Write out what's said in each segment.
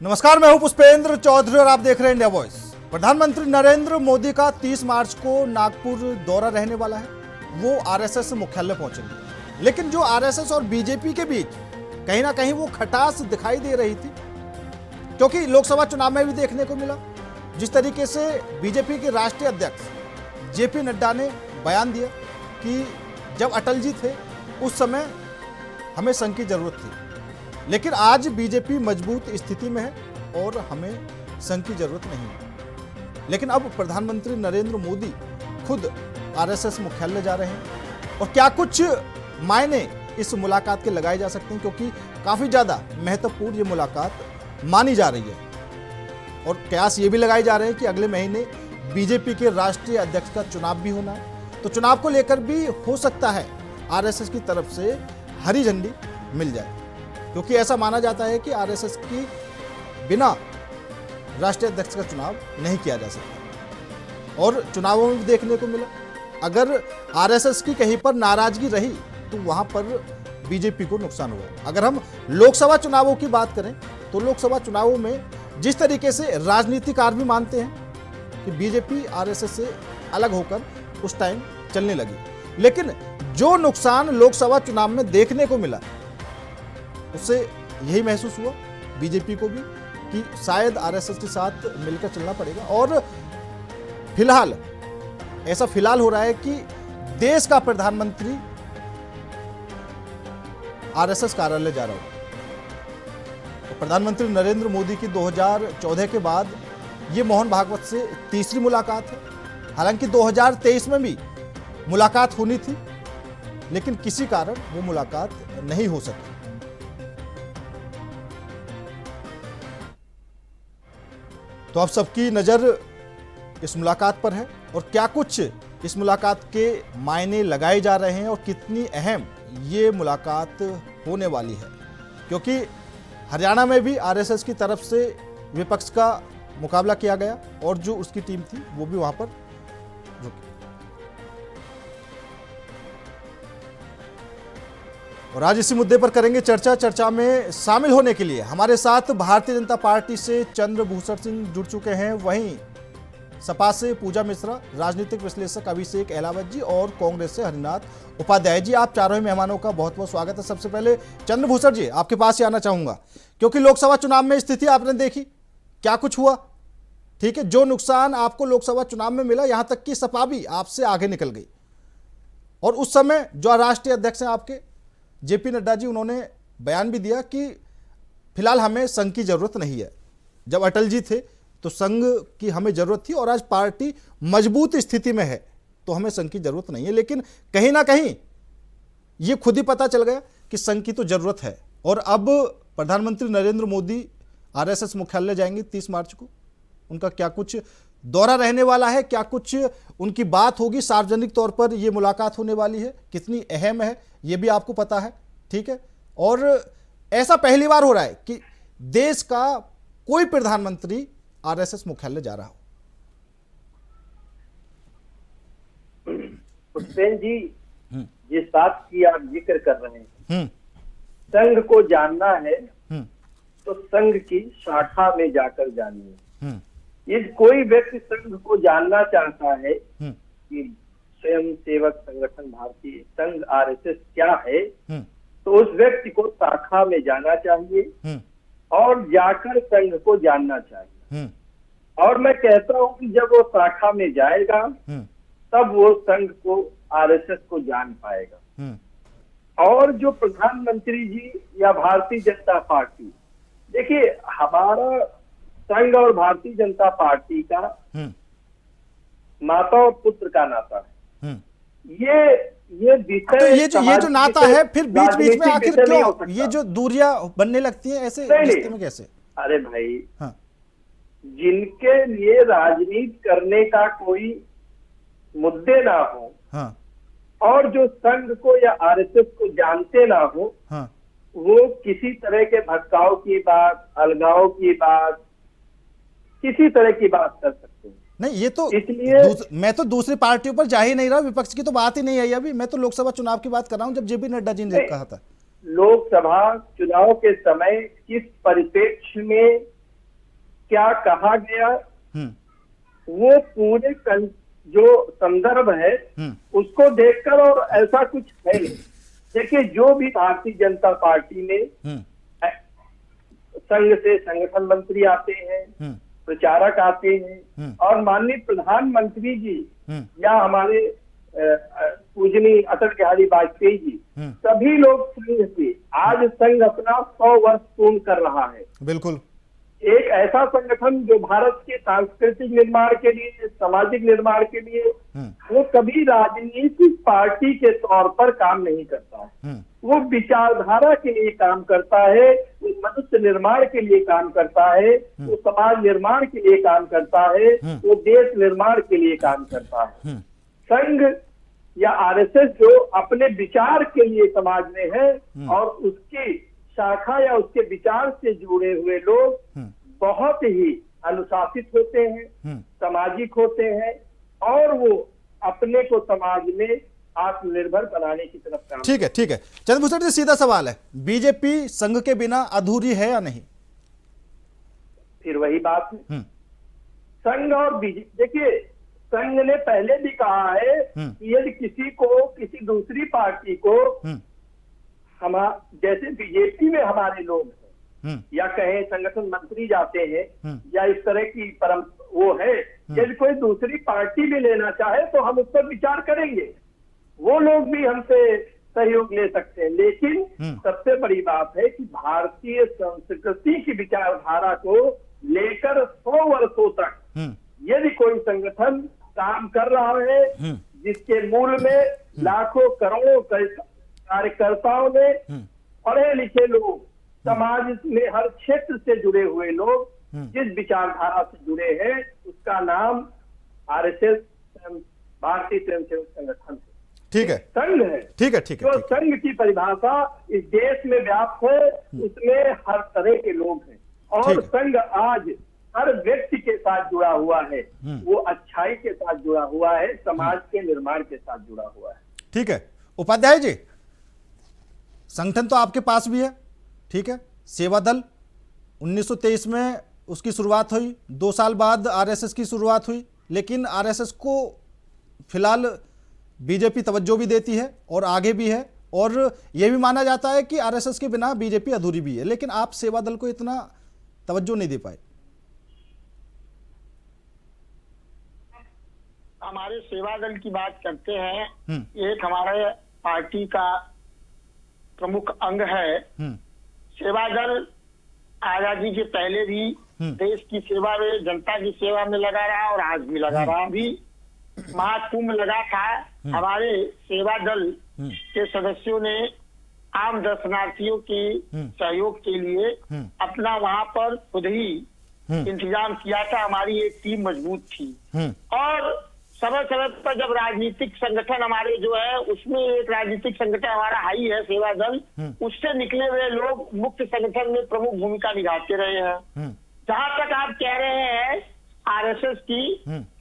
नमस्कार, मैं हूं पुष्पेंद्र चौधरी और आप देख रहे हैं इंडिया वॉइस। प्रधानमंत्री नरेंद्र मोदी का 30 मार्च को नागपुर दौरा रहने वाला है। वो आरएसएस मुख्यालय पहुंचेंगे, लेकिन जो आरएसएस और बीजेपी के बीच कहीं ना कहीं वो खटास दिखाई दे रही थी, क्योंकि लोकसभा चुनाव में भी देखने को मिला जिस तरीके से बीजेपी के राष्ट्रीय अध्यक्ष जेपी नड्डा ने बयान दिया कि जब अटल जी थे उस समय हमें संघ की जरूरत थी, लेकिन आज बीजेपी मजबूत स्थिति में है और हमें संघ की जरूरत नहीं है। लेकिन अब प्रधानमंत्री नरेंद्र मोदी खुद आरएसएस मुख्यालय जा रहे हैं और क्या कुछ मायने इस मुलाकात के लगाए जा सकते हैं, क्योंकि काफी ज्यादा महत्वपूर्ण ये मुलाकात मानी जा रही है और कयास ये भी लगाए जा रहे हैं कि अगले महीने बीजेपी के राष्ट्रीय अध्यक्ष का चुनाव भी होना है। तो चुनाव को लेकर भी हो सकता है आरएसएस की तरफ से हरी झंडी मिल जाए, क्योंकि ऐसा माना जाता है कि आरएसएस की बिना राष्ट्रीय अध्यक्ष का चुनाव नहीं किया जा सकता। और चुनावों में भी देखने को मिला, अगर आरएसएस की कहीं पर नाराजगी रही तो वहां पर बीजेपी को नुकसान हुआ। अगर हम लोकसभा चुनावों की बात करें तो लोकसभा चुनावों में जिस तरीके से राजनीतिकार भी मानते हैं कि बीजेपी आरएसएस से अलग होकर उस टाइम चलने लगी, लेकिन जो नुकसान लोकसभा चुनाव में देखने को मिला उससे यही महसूस हुआ बीजेपी को भी कि शायद आरएसएस के साथ मिलकर चलना पड़ेगा। और फिलहाल ऐसा हो रहा है कि देश का प्रधानमंत्री आरएसएस कार्यालय जा रहा हो। तो प्रधानमंत्री नरेंद्र मोदी की 2014 के बाद ये मोहन भागवत से तीसरी मुलाकात है। हालांकि 2023 में भी मुलाकात होनी थी, लेकिन किसी कारण वो मुलाकात नहीं हो सकी। तो अब सबकी नजर इस मुलाकात पर है और क्या कुछ इस मुलाकात के मायने लगाए जा रहे हैं और कितनी अहम ये मुलाकात होने वाली है, क्योंकि हरियाणा में भी आरएसएस की तरफ से विपक्ष का मुकाबला किया गया और जो उसकी टीम थी वो भी वहां पर रुकी। और आज इसी मुद्दे पर करेंगे चर्चा। चर्चा में शामिल होने के लिए हमारे साथ भारतीय जनता पार्टी से चंद्रभूषण सिंह जुड़ चुके हैं, वहीं सपा से पूजा मिश्रा, राजनीतिक विश्लेषक अभिषेक अहलावत जी और कांग्रेस से हरिनाथ उपाध्याय जी। आप चारों ही मेहमानों का बहुत बहुत स्वागत है। सबसे पहले चंद्रभूषण जी, आपके पास ही आना चाहूंगा, क्योंकि लोकसभा चुनाव में स्थिति आपने देखी, क्या कुछ हुआ। ठीक है, जो नुकसान आपको लोकसभा चुनाव में मिला, यहां तक कि सपा भी आपसे आगे निकल गई और उस समय जो राष्ट्रीय अध्यक्ष हैं आपके जेपी नड्डा जी, उन्होंने बयान भी दिया कि फिलहाल हमें संघ की जरूरत नहीं है। जब अटल जी थे तो संघ की हमें जरूरत थी और आज पार्टी मजबूत स्थिति में है तो हमें संघ की जरूरत नहीं है। लेकिन कहीं ना कहीं ये खुद ही पता चल गया कि संघ की तो जरूरत है। और अब प्रधानमंत्री नरेंद्र मोदी आरएसएस मुख्यालय जाएंगे 30 मार्च को। उनका क्या कुछ दौरा रहने वाला है, क्या कुछ उनकी बात होगी, सार्वजनिक तौर पर यह मुलाकात होने वाली है, कितनी अहम है ये भी आपको पता है। ठीक है, और ऐसा पहली बार हो रहा है कि देश का कोई प्रधानमंत्री आरएसएस मुख्यालय जा रहा हो। हुसैन जी, जिस बात की आप जिक्र कर रहे हैं, संघ को जानना है तो संघ की शाखा में जाकर जानिए। ये कोई व्यक्ति संघ को जानना चाहता है कि स्वयं सेवक संगठन भारतीय संघ आरएसएस क्या है, तो उस व्यक्ति को शाखा में जाना चाहिए और जाकर संघ को जानना चाहिए। और मैं कहता हूं कि जब वो शाखा में जाएगा तब वो संघ को आरएसएस को जान पाएगा। और जो प्रधानमंत्री जी या भारतीय जनता पार्टी, देखिए हमारा संघ और भारतीय जनता पार्टी का माता और पुत्र का नाता है। ये विषय तो ये जो नाता है, फिर बीच बीच में आखिर क्यों ये जो दूरियां बनने लगती हैं ऐसे रिश्ते में कैसे? अरे भाई, हाँ। जिनके लिए राजनीति करने का कोई मुद्दे ना हो, हाँ। और जो संघ को या आरएसएस को जानते ना हो, हाँ। वो किसी तरह के भटकाव की बात, अलगाव की बात, किसी तरह की बात कर सकते हैं। नहीं, ये तो इसलिए मैं तो दूसरी पार्टियों पर जा ही नहीं रहा, विपक्ष की तो बात ही नहीं आई अभी। मैं तो लोकसभा चुनाव की बात कर रहा हूं, जब जेपी नड्डा जी ने कहा था। लोकसभा चुनाव के समय किस परिप्रेक्ष्य में क्या कहा गया, वो पूरे जो संदर्भ है उसको देखकर, और ऐसा कुछ है। देखिए, जो भी भारतीय जनता पार्टी में संघ से संगठन मंत्री आते हैं, प्रचारक आते हैं, और माननीय प्रधानमंत्री जी या हमारे पूजनीय अटल बिहारी वाजपेयी जी, सभी लोग संघ से, आज संघ अपना 100 वर्ष पूर्ण कर रहा है। बिल्कुल। एक ऐसा संगठन जो भारत के सांस्कृतिक निर्माण के लिए, सामाजिक निर्माण के लिए, वो कभी राजनीतिक पार्टी के तौर पर काम नहीं करता है। वो विचारधारा के लिए काम करता है, वो मनुष्य निर्माण के लिए काम करता है, वो समाज निर्माण के लिए काम करता है, वो देश निर्माण के लिए काम करता है। संघ या आरएसएस जो अपने विचार के लिए समाज में है, और उसकी शाखा या उसके विचार से जुड़े हुए लोग बहुत ही अनुशासित होते हैं, सामाजिक होते हैं, और वो अपने को समाज में आत्मनिर्भर बनाने की तरफ काम। ठीक है, ठीक है चंद्रभूषण जी, सीधा सवाल है, बीजेपी संघ के बिना अधूरी है या नहीं? फिर वही बात है, संघ और बीजेपी। देखिए, संघ ने पहले भी कहा है कि यदि किसी को, किसी दूसरी पार्टी को, हम जैसे बीजेपी में हमारे लोग हैं, या कहें संगठन मंत्री जाते हैं, या इस तरह की वो है, यदि कोई दूसरी पार्टी भी लेना चाहे तो हम उस पर विचार करेंगे, वो लोग भी हमसे सहयोग ले सकते हैं। लेकिन सबसे बड़ी बात है कि भारतीय संस्कृति की विचारधारा को लेकर 100 वर्षों तक यदि कोई संगठन काम कर रहा है, जिसके मूल में लाखों करोड़ों कार्यकर्ताओं ने, पढ़े लिखे लोग, समाज में हर क्षेत्र से जुड़े हुए लोग जिस विचारधारा से जुड़े हैं, उसका नाम आरएसएस, भारतीय स्वयंसेवक संगठन है। ठीक है, संघ है। ठीक है, ठीक है। जो संघ की परिभाषा इस देश में व्याप्त है, उसमें हर तरह के लोग हैं, और संघ आज हर व्यक्ति के साथ जुड़ा हुआ है, वो अच्छाई के साथ जुड़ा हुआ है, समाज के निर्माण के साथ जुड़ा हुआ है। ठीक है, उपाध्याय जी, संगठन तो आपके पास भी है, ठीक है, सेवा दल 1923 में उसकी शुरुआत हुई, 2 साल बाद आरएसएस की शुरुआत हुई, लेकिन आरएसएस को फिलहाल बीजेपी तवज्जो भी देती है और आगे भी है, और यह भी माना जाता है कि आरएसएस के बिना बीजेपी अधूरी भी है, लेकिन आप सेवा दल को इतना तवज्जो नहीं दे पाए। हमारे सेवा दल की बात करते हैं, एक हमारे पार्टी का प्रमुख अंग है। सेवा दल आजादी के पहले भी देश की सेवा में, जनता की सेवा में लगा रहा और आज भी लगा रहा। अभी महाकुंभ लगा था, हमारे सेवा दल के सदस्यों ने आम दर्शनार्थियों के सहयोग के लिए अपना वहां पर खुद ही इंतजाम किया था। हमारी एक टीम मजबूत थी, और समय समय पर जब राजनीतिक संगठन हमारे जो है, उसमें एक राजनीतिक संगठन हमारा हाई है सेवा दल, उससे निकले हुए लोग मुख्य संगठन में प्रमुख भूमिका निभाते रहे हैं। जहां तक आप कह रहे हैं आरएसएस की,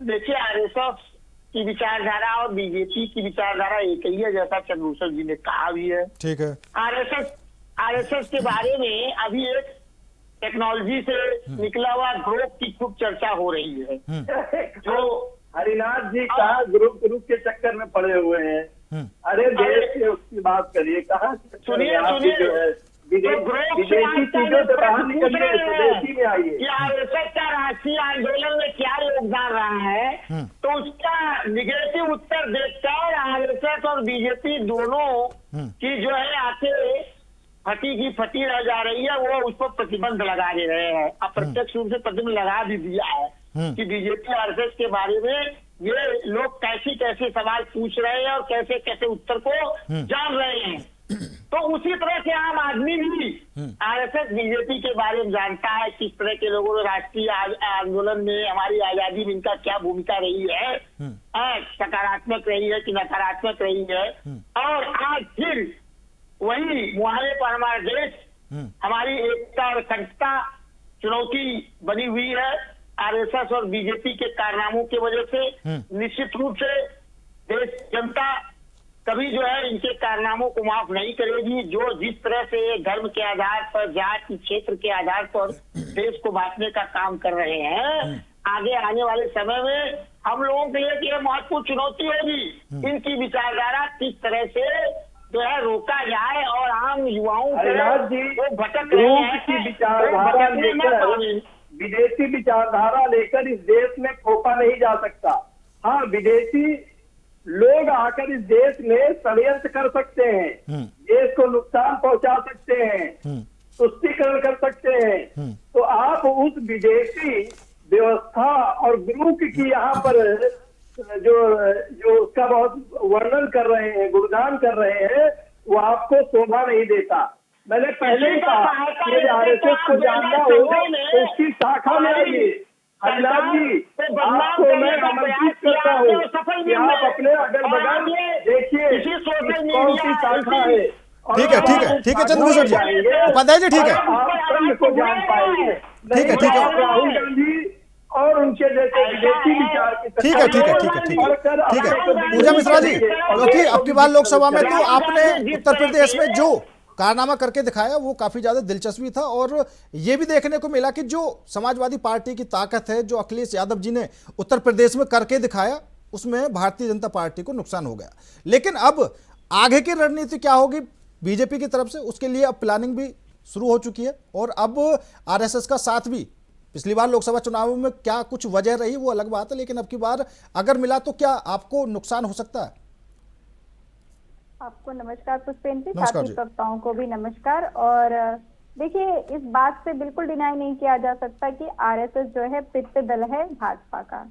देखिए आरएसएस की विचारधारा और बीजेपी की विचारधारा एक ही है, जैसा चंद्रभूषण जी ने कहा भी है। ठीक है, आरएसएस के बारे में अभी एक टेक्नोलॉजी से निकला हुआ ग्रुप की खूब चर्चा हो रही है, जो हरिनाथ जी का ग्रुप के चक्कर में पड़े हुए हैं। अरे देश के उसकी बात करिए, कहाँ सुनिए विदेशी चीजों से बाहर निकलिए, स्वदेशी में आइए। आरएसएस का राष्ट्रीय आंदोलन में क्या योगदान रहा है, तो उसका निगेटिव उत्तर देखकर आरएसएस और बीजेपी दोनों की जो है आके फटी की फटी रह जा रही है, वो उस पर प्रतिबंध लगा दे रहे हैं। अप्रत्यक्ष रूप से प्रतिबंध लगा भी दिया है कि बीजेपी आरएसएस के बारे में ये लोग कैसे कैसे सवाल पूछ रहे हैं और कैसे कैसे उत्तर को जान रहे हैं। तो उसी तरह से आम आदमी भी आरएसएस बीजेपी के बारे में जानता है, किस तरह के लोगों ने राष्ट्रीय आंदोलन में, हमारी आजादी में इनका क्या भूमिका रही है, सकारात्मक रही है कि नकारात्मक रही है। और आज फिर वही मुहाने पर हमारा देश, हमारी एकता और अखंडता चुनौती बनी हुई है आरएसएस और बीजेपी के कारनामों की वजह से। निश्चित रूप से देश जनता कभी जो है इनके कारनामों को माफ नहीं करेगी। जो जिस तरह से ये धर्म के आधार पर, जाति क्षेत्र के आधार पर देश को बांटने का काम कर रहे हैं, आगे आने वाले समय में हम लोगों के लिए यह महत्वपूर्ण चुनौती होगी। इनकी विचारधारा किस तरह से जो है रोका जाए और आम युवाओं को भटक रहे हैं की विचारधारा लेकर, विदेशी विचारधारा लेकर इस देश में थोपा नहीं जा सकता। हाँ, विदेशी लोग आकर इस देश में षड्यंत्र कर सकते हैं, देश को नुकसान पहुंचा सकते हैं, तुष्टीकरण कर सकते हैं। तो आप उस विदेशी व्यवस्था और ग्रुप की यहाँ पर जो उसका बहुत वर्णन कर रहे हैं, गुणगान कर रहे हैं, वो आपको शोभा नहीं देता। मैंने पहले ही कहा कि आरएसएस को जानना हो तो उसकी शाखा में आइए। हरिलाल जी, आपको मैं आमंत्रित करता हूँ कि आप अपने अगल बगल देखिए कौन सी शाखा है। ठीक है चंद्रभूषण जी, उपाध्याय जी, ठीक है, आप को जान पाएंगे। ठीक है राहुल गांधी और उनके जैसे विदेशी विचार की ठीक है पूजा मिश्रा जी, क्योंकि अब की बार लोकसभा में तो आपने उत्तर प्रदेश में जो कारनामा करके दिखाया वो काफी ज्यादा दिलचस्पी था, और ये भी देखने को मिला कि जो समाजवादी पार्टी की ताकत है, जो अखिलेश यादव जी ने उत्तर प्रदेश में करके दिखाया, उसमें भारतीय जनता पार्टी को नुकसान हो गया। लेकिन अब आगे की रणनीति क्या होगी बीजेपी की तरफ से, उसके लिए अब प्लानिंग भी शुरू हो चुकी है, और अब आरएसएस का साथ भी पिछली बार लोकसभा चुनावों में क्या कुछ वजह रही वो अलग बात है, लेकिन अब की बार अगर मिला तो क्या आपको नुकसान हो सकता है? आपको नमस्कार पुष्पेंद्र जी, साथी वक्ताओं को भी नमस्कार। और देखिए, इस बात से बिल्कुल डिनाई नहीं किया जा सकता कि आरएसएस जो है पित्त दल है भाजपा का।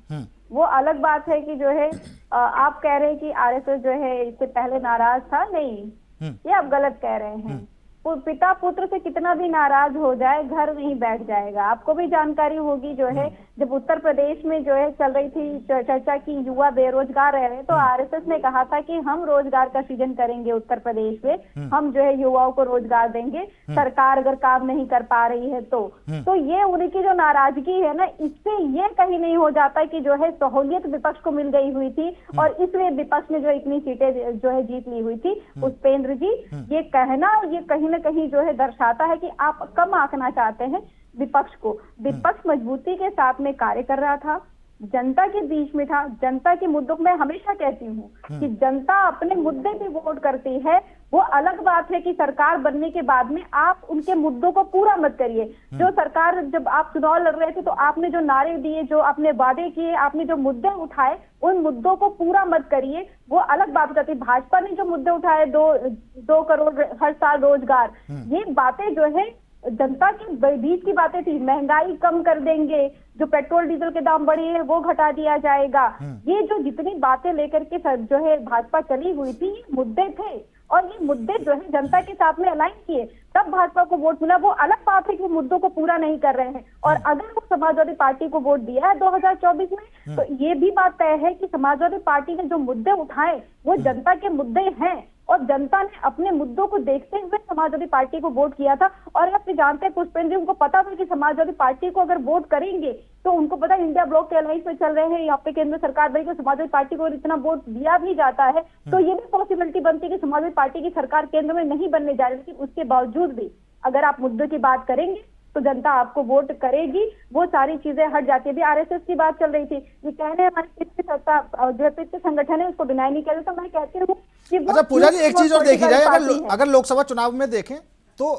वो अलग बात है कि जो है आप कह रहे हैं कि आरएसएस जो है इससे पहले नाराज था, नहीं, ये आप गलत कह रहे हैं। पिता पुत्र से कितना भी नाराज हो जाए घर नहीं बैठ जाएगा। आपको भी जानकारी होगी जो है जब उत्तर प्रदेश में जो है चल रही थी चर्चा की युवा बेरोजगार रह रहे, तो आरएसएस ने कहा था कि हम रोजगार का सृजन करेंगे उत्तर प्रदेश में, हम जो है युवाओं को रोजगार देंगे, सरकार अगर काम नहीं कर पा रही है तो ये उनकी जो नाराजगी है ना, इससे ये कहीं नहीं हो जाता कि जो है सहूलियत विपक्ष को मिल गई हुई थी और इसलिए विपक्ष ने जो इतनी सीटें जो है जीत ली हुई थी। पुष्पेंद्र जी, ये कहना ये कहीं न कहीं जो है दर्शाता है कि आप कम आंकना चाहते हैं विपक्ष को। विपक्ष मजबूती के साथ में कार्य कर रहा था, जनता के बीच में था, जनता के मुद्दों में हमेशा कहती हूँ कि जनता अपने मुद्दे पे वोट करती है। वो अलग बात है कि सरकार बनने के बाद में आप उनके मुद्दों को पूरा मत करिए। जो सरकार जब आप चुनाव लड़ रहे थे तो आपने जो नारे दिए, जो आपने वादे किए, आपने जो मुद्दे उठाए, उन मुद्दों को पूरा मत करिए, वो अलग बात करती। भाजपा ने जो मुद्दे उठाए, 2 करोड़ हर साल रोजगार, ये बातें जो है जनता के बीच की बातें थी। महंगाई कम कर देंगे, जो पेट्रोल डीजल के दाम बढ़े हैं वो घटा दिया जाएगा। ये जो जितनी बातें लेकर के जो है भाजपा चली हुई थी, ये मुद्दे थे और ये मुद्दे जो है जनता के साथ में अलाइन किए, तब भाजपा को वोट मिला। वो अलग बात है कि वो मुद्दों को पूरा नहीं कर रहे हैं। और अगर वो समाजवादी पार्टी को वोट दिया है 2024 में, तो ये भी बात तय है कि समाजवादी पार्टी ने जो मुद्दे उठाए वो जनता के मुद्दे हैं और जनता ने अपने मुद्दों को देखते हुए समाजवादी पार्टी को वोट किया था। और आप जानते हैं पुष्पेंद्र, उनको पता था कि समाजवादी पार्टी को अगर वोट करेंगे तो उनको पता है इंडिया ब्लॉक के अलायंस में चल रहे हैं, यहाँ पे केंद्र सरकार बनी, तो समाजवादी पार्टी को इतना वोट दिया भी जाता है तो ये भी पॉसिबिलिटी बनती है कि समाजवादी पार्टी की सरकार केंद्र में नहीं बनने जा रही। लेकिन उसके बावजूद भी अगर आप मुद्दों की बात करेंगे तो जनता आपको वोट करेगी, वो सारी चीजें हट जाती है। अभी आरएसएस की बात चल रही थी, ये कह रहे हैं हमारे पिछले सत्ता जो पिछले संगठन है उसको डिनाई नहीं किया, तो मैं कहती हूँ कि अच्छा पूजा जी, एक चीज और देखी जाए, अगर लोकसभा चुनाव में देखें तो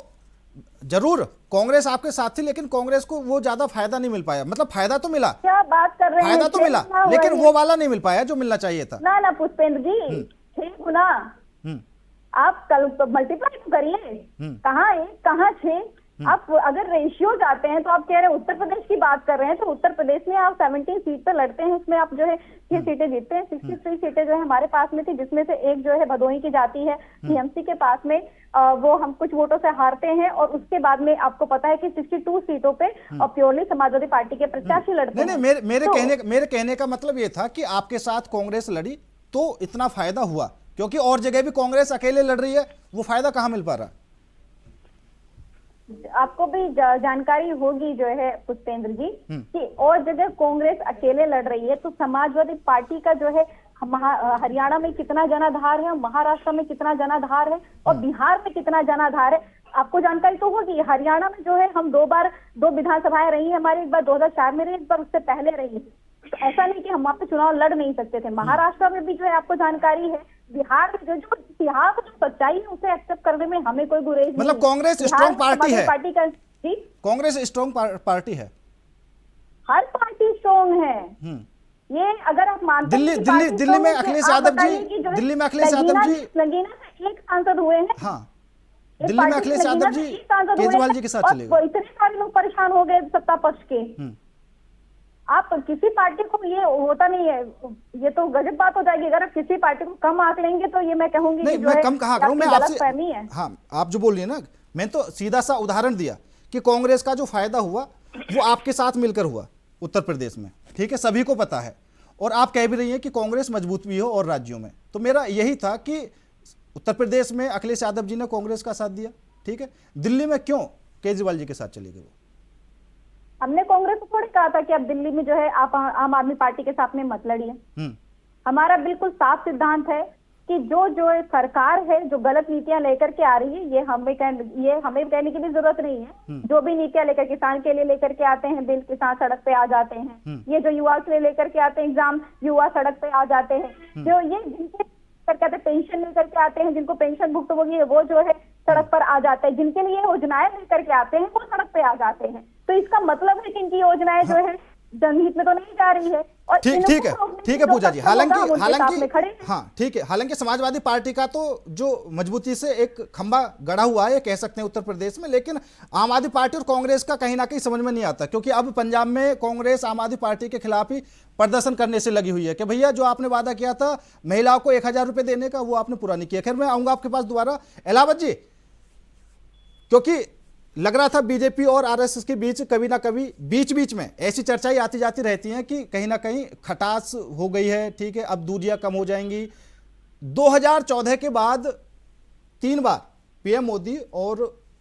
जरूर कांग्रेस आपके साथ थी, लेकिन कांग्रेस को वो ज्यादा फायदा नहीं मिल पाया। मतलब फायदा तो मिला, क्या बात कर रहे हैं, फायदा तो मिला, लेकिन वो वाला नहीं मिल पाया जो मिलना चाहिए था। ना पुष्पेंद्र जी, 6 गुना आप कल मल्टीप्लाई तो करिए, कहाँ 1 कहाँ 6। आप अगर रेशियो जाते हैं तो आप कह रहे हैं उत्तर प्रदेश की बात कर रहे हैं, तो उत्तर प्रदेश में आप 17 सीट पे लड़ते हैं, उसमें आप जो है 6 सीटें जीतते हैं। 63 सीटें जो है हमारे पास में थी, जिसमें से एक जो है भदोही की जाती है टीएमसी के पास में, वो हम कुछ वोटों से हारते हैं। और उसके बाद में आपको पता है कि 62 सीटों पे और प्योरली समाजवादी पार्टी के प्रत्याशी लड़ते हैं। नहीं, मेरे कहने का मतलब ये था कि आपके साथ कांग्रेस लड़ी तो इतना फायदा हुआ, क्योंकि और जगह भी कांग्रेस अकेले लड़ रही है, वो फायदा कहाँ मिल पा रहा? आपको भी जानकारी होगी जो है पुष्पेंद्र जी कि और जगह कांग्रेस अकेले लड़ रही है, तो समाजवादी पार्टी का जो है हरियाणा में कितना जनाधार है, महाराष्ट्र में कितना जनाधार है और बिहार में कितना जनाधार है। आपको जानकारी तो होगी, हरियाणा में जो है हम दो विधानसभाएं रही है हमारी, एक बार 2004 में रही, एक बार उससे पहले रही है। तो ऐसा नहीं कि हम वहाँ पे चुनाव लड़ नहीं सकते थे। महाराष्ट्र में भी जो है आपको जानकारी है, बिहार में जो इतिहास जो सच्चाई है उसे एक्सेप्ट करने में हमें कोई गुरेज नहीं। मतलब कांग्रेस स्ट्रॉन्ग पार्टी है, पार्टी का जी, कांग्रेस स्ट्रॉन्ग पार्टी है, हर पार्टी स्ट्रॉन्ग है। ये अगर आप मानते हैं दिल्ली में अखिलेश यादव जी, दिल्ली में अखिलेश यादव जी लगीना से एक सांसद हुए हैं। हाँ, दिल्ली में अखिलेश यादव जी केजरीवाल जी के साथ चले गए। इतने सारे लोग परेशान हो गए सत्ता पक्ष के। आप किसी पार्टी को, ये होता नहीं है, ये तो गजब बात हो जाएगी अगर आप किसी पार्टी को कम आंक लेंगे तो ये मैं कहूंगी नहीं, कि मैं कम कहा करूं, मैं आपसे फहमी है। हाँ, आप जो बोल रही है ना, मैं तो सीधा सा उदाहरण दिया कि कांग्रेस का जो फायदा हुआ वो आपके साथ मिलकर हुआ उत्तर प्रदेश में, ठीक है, सभी को पता है। और आप कह भी रही हैं कि कांग्रेस मजबूत भी हो और राज्यों में। तो मेरा यही था कि उत्तर प्रदेश में अखिलेश यादव जी ने कांग्रेस का साथ दिया, ठीक है, दिल्ली में क्यों केजरीवाल जी के साथ चले गए वो? हमने कांग्रेस को थोड़ी कहा था कि अब दिल्ली में जो है आप आम आदमी पार्टी के साथ में मत लड़िए। हमारा बिल्कुल साफ सिद्धांत है कि जो सरकार है जो गलत नीतियां लेकर के आ रही है, ये हमें कहने की भी जरूरत नहीं है। जो भी नीतियां लेकर किसान के लिए लेकर के आते हैं बिल, किसान सड़क पे आ जाते हैं। ये जो युवा के लिए लेकर के आते हैं एग्जाम, युवा सड़क पे आ जाते हैं। जो ये जिनके कहते हैं पेंशन लेकर के आते हैं, जिनको पेंशन भुगत होगी वो जो है सड़क पर आ जाते हैं। जिनके लिए योजनाएं लेकर के आते हैं वो सड़क पे आ जाते हैं। तो इसका मतलब है कि इनकी योजनाएं जो है जनहित में तो नहीं जा रही है। और ठीक है पूजा जी, हालांकि हाँ ठीक है, हालांकि समाजवादी पार्टी का तो जो मजबूती से एक खंबा गड़ा हुआ है कह सकते हैं उत्तर प्रदेश में, लेकिन आम आदमी पार्टी और कांग्रेस का कहीं ना कहीं समझ में नहीं आता, क्योंकि अब पंजाब में कांग्रेस आम आदमी पार्टी के खिलाफ ही प्रदर्शन करने से लगी हुई है कि भैया जो आपने वादा किया था महिलाओं को 1000 रुपए देने का वो आपने पूरा नहीं किया। खैर मैं आऊंगा आपके पास दोबारा। इलाहाबाद जी, क्योंकि लग रहा था बीजेपी और आरएसएस के बीच कभी ना कभी बीच में ऐसी चर्चाएं आती जाती रहती हैं कि कहीं ना कहीं खटास हो गई है, ठीक है, अब दूरियां कम हो जाएंगी। 2014 के बाद 3 बार पीएम मोदी और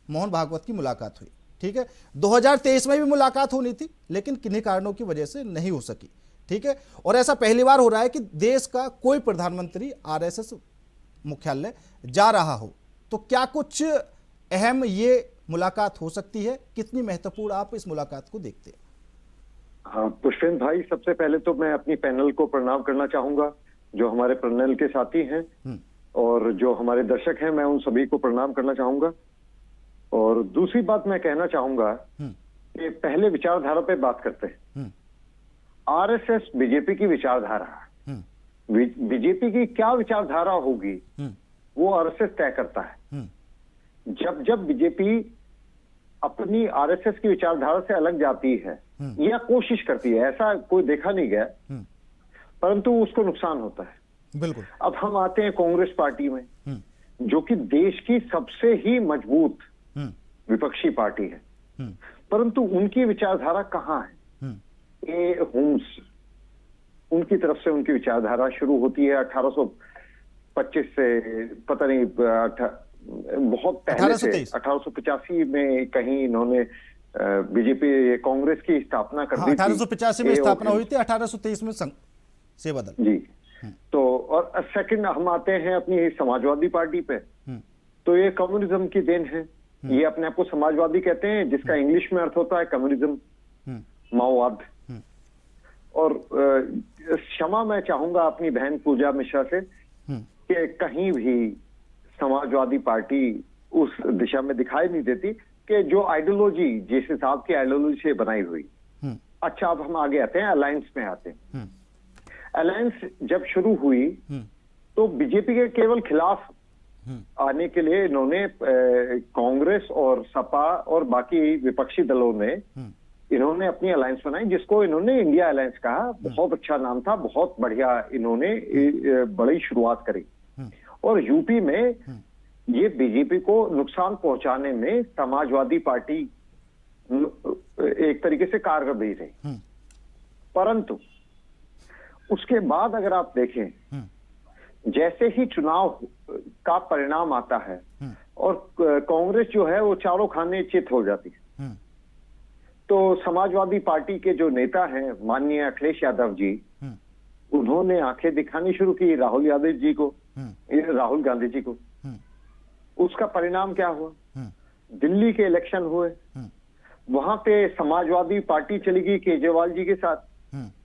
मोहन भागवत की मुलाकात हुई, ठीक है, 2023 में भी मुलाकात होनी थी लेकिन किन्हीं कारणों की वजह से नहीं हो सकी, ठीक है। और ऐसा पहली बार हो रहा है कि देश का कोई प्रधानमंत्री आरएसएस मुख्यालय जा रहा हो। तो क्या कुछ अहम ये मुलाकात हो सकती है? कितनी महत्वपूर्ण आप इस मुलाकात को देखते हैं? हाँ पुष्पेंद्र भाई, सबसे पहले तो मैं अपनी पैनल को प्रणाम करना चाहूंगा, जो हमारे पैनल के साथी हैं और जो हमारे दर्शक हैं, मैं उन सभी को प्रणाम करना चाहूंगा। और दूसरी बात मैं कहना चाहूंगा कि पहले विचारधारा पे बात करते हैं। आरएसएस बीजेपी की विचारधारा, बीजेपी की क्या विचारधारा होगी वो आरएसएस तय करता है। जब बीजेपी अपनी आरएसएस की विचारधारा से अलग जाती है या कोशिश करती है, ऐसा कोई देखा नहीं गया, परंतु उसको नुकसान होता है। बिल्कुल। अब हम आते हैं कांग्रेस पार्टी में, जो कि देश की सबसे ही मजबूत विपक्षी पार्टी है, परंतु उनकी विचारधारा कहाँ है? ये हुम्स, उनकी तरफ से उनकी विचारधारा शुरू होती है 1825 से, पता नहीं बहुत पहले से 1885 में कहीं इन्होंने बीजेपी कांग्रेस की स्थापना कर दी थी। 1885 में स्थापना हुई थी, 1823 में संघ से बदल जी। तो और सेकंड हम आते हैं अपनी समाजवादी पार्टी पे, तो ये कम्युनिज्म की देन है। ये अपने आप को समाजवादी कहते हैं, जिसका इंग्लिश में अर्थ होता है कम्युनिज्म, माओवाद। और क्षमा मैं चाहूंगा अपनी बहन पूजा मिश्रा से कि कहीं भी समाजवादी पार्टी उस दिशा में दिखाई नहीं देती कि जो आइडियोलॉजी, जिस हिसाब की आइडियोलॉजी से बनाई हुई। अच्छा, अब हम आगे आते हैं, अलायंस में आते हैं। अलायंस जब शुरू हुई तो बीजेपी के केवल खिलाफ आने के लिए इन्होंने कांग्रेस और सपा और बाकी विपक्षी दलों ने इन्होंने अपनी अलायंस बनाई, जिसको इन्होंने इंडिया अलायंस कहा। बहुत अच्छा नाम था, बहुत बढ़िया इन्होंने बड़ी शुरुआत करी। और यूपी में ये बीजेपी को नुकसान पहुंचाने में समाजवादी पार्टी एक तरीके से कारगर भी रही। परंतु उसके बाद अगर आप देखें, जैसे ही चुनाव का परिणाम आता है और कांग्रेस जो है वो चारों खाने चित हो जाती है, तो समाजवादी पार्टी के जो नेता हैं माननीय अखिलेश यादव जी, उन्होंने आंखें दिखानी शुरू की राहुल यादव जी को, राहुल गांधी जी को। उसका परिणाम क्या हुआ? दिल्ली के इलेक्शन हुए, वहां पे समाजवादी पार्टी चली गई केजरीवाल जी के साथ,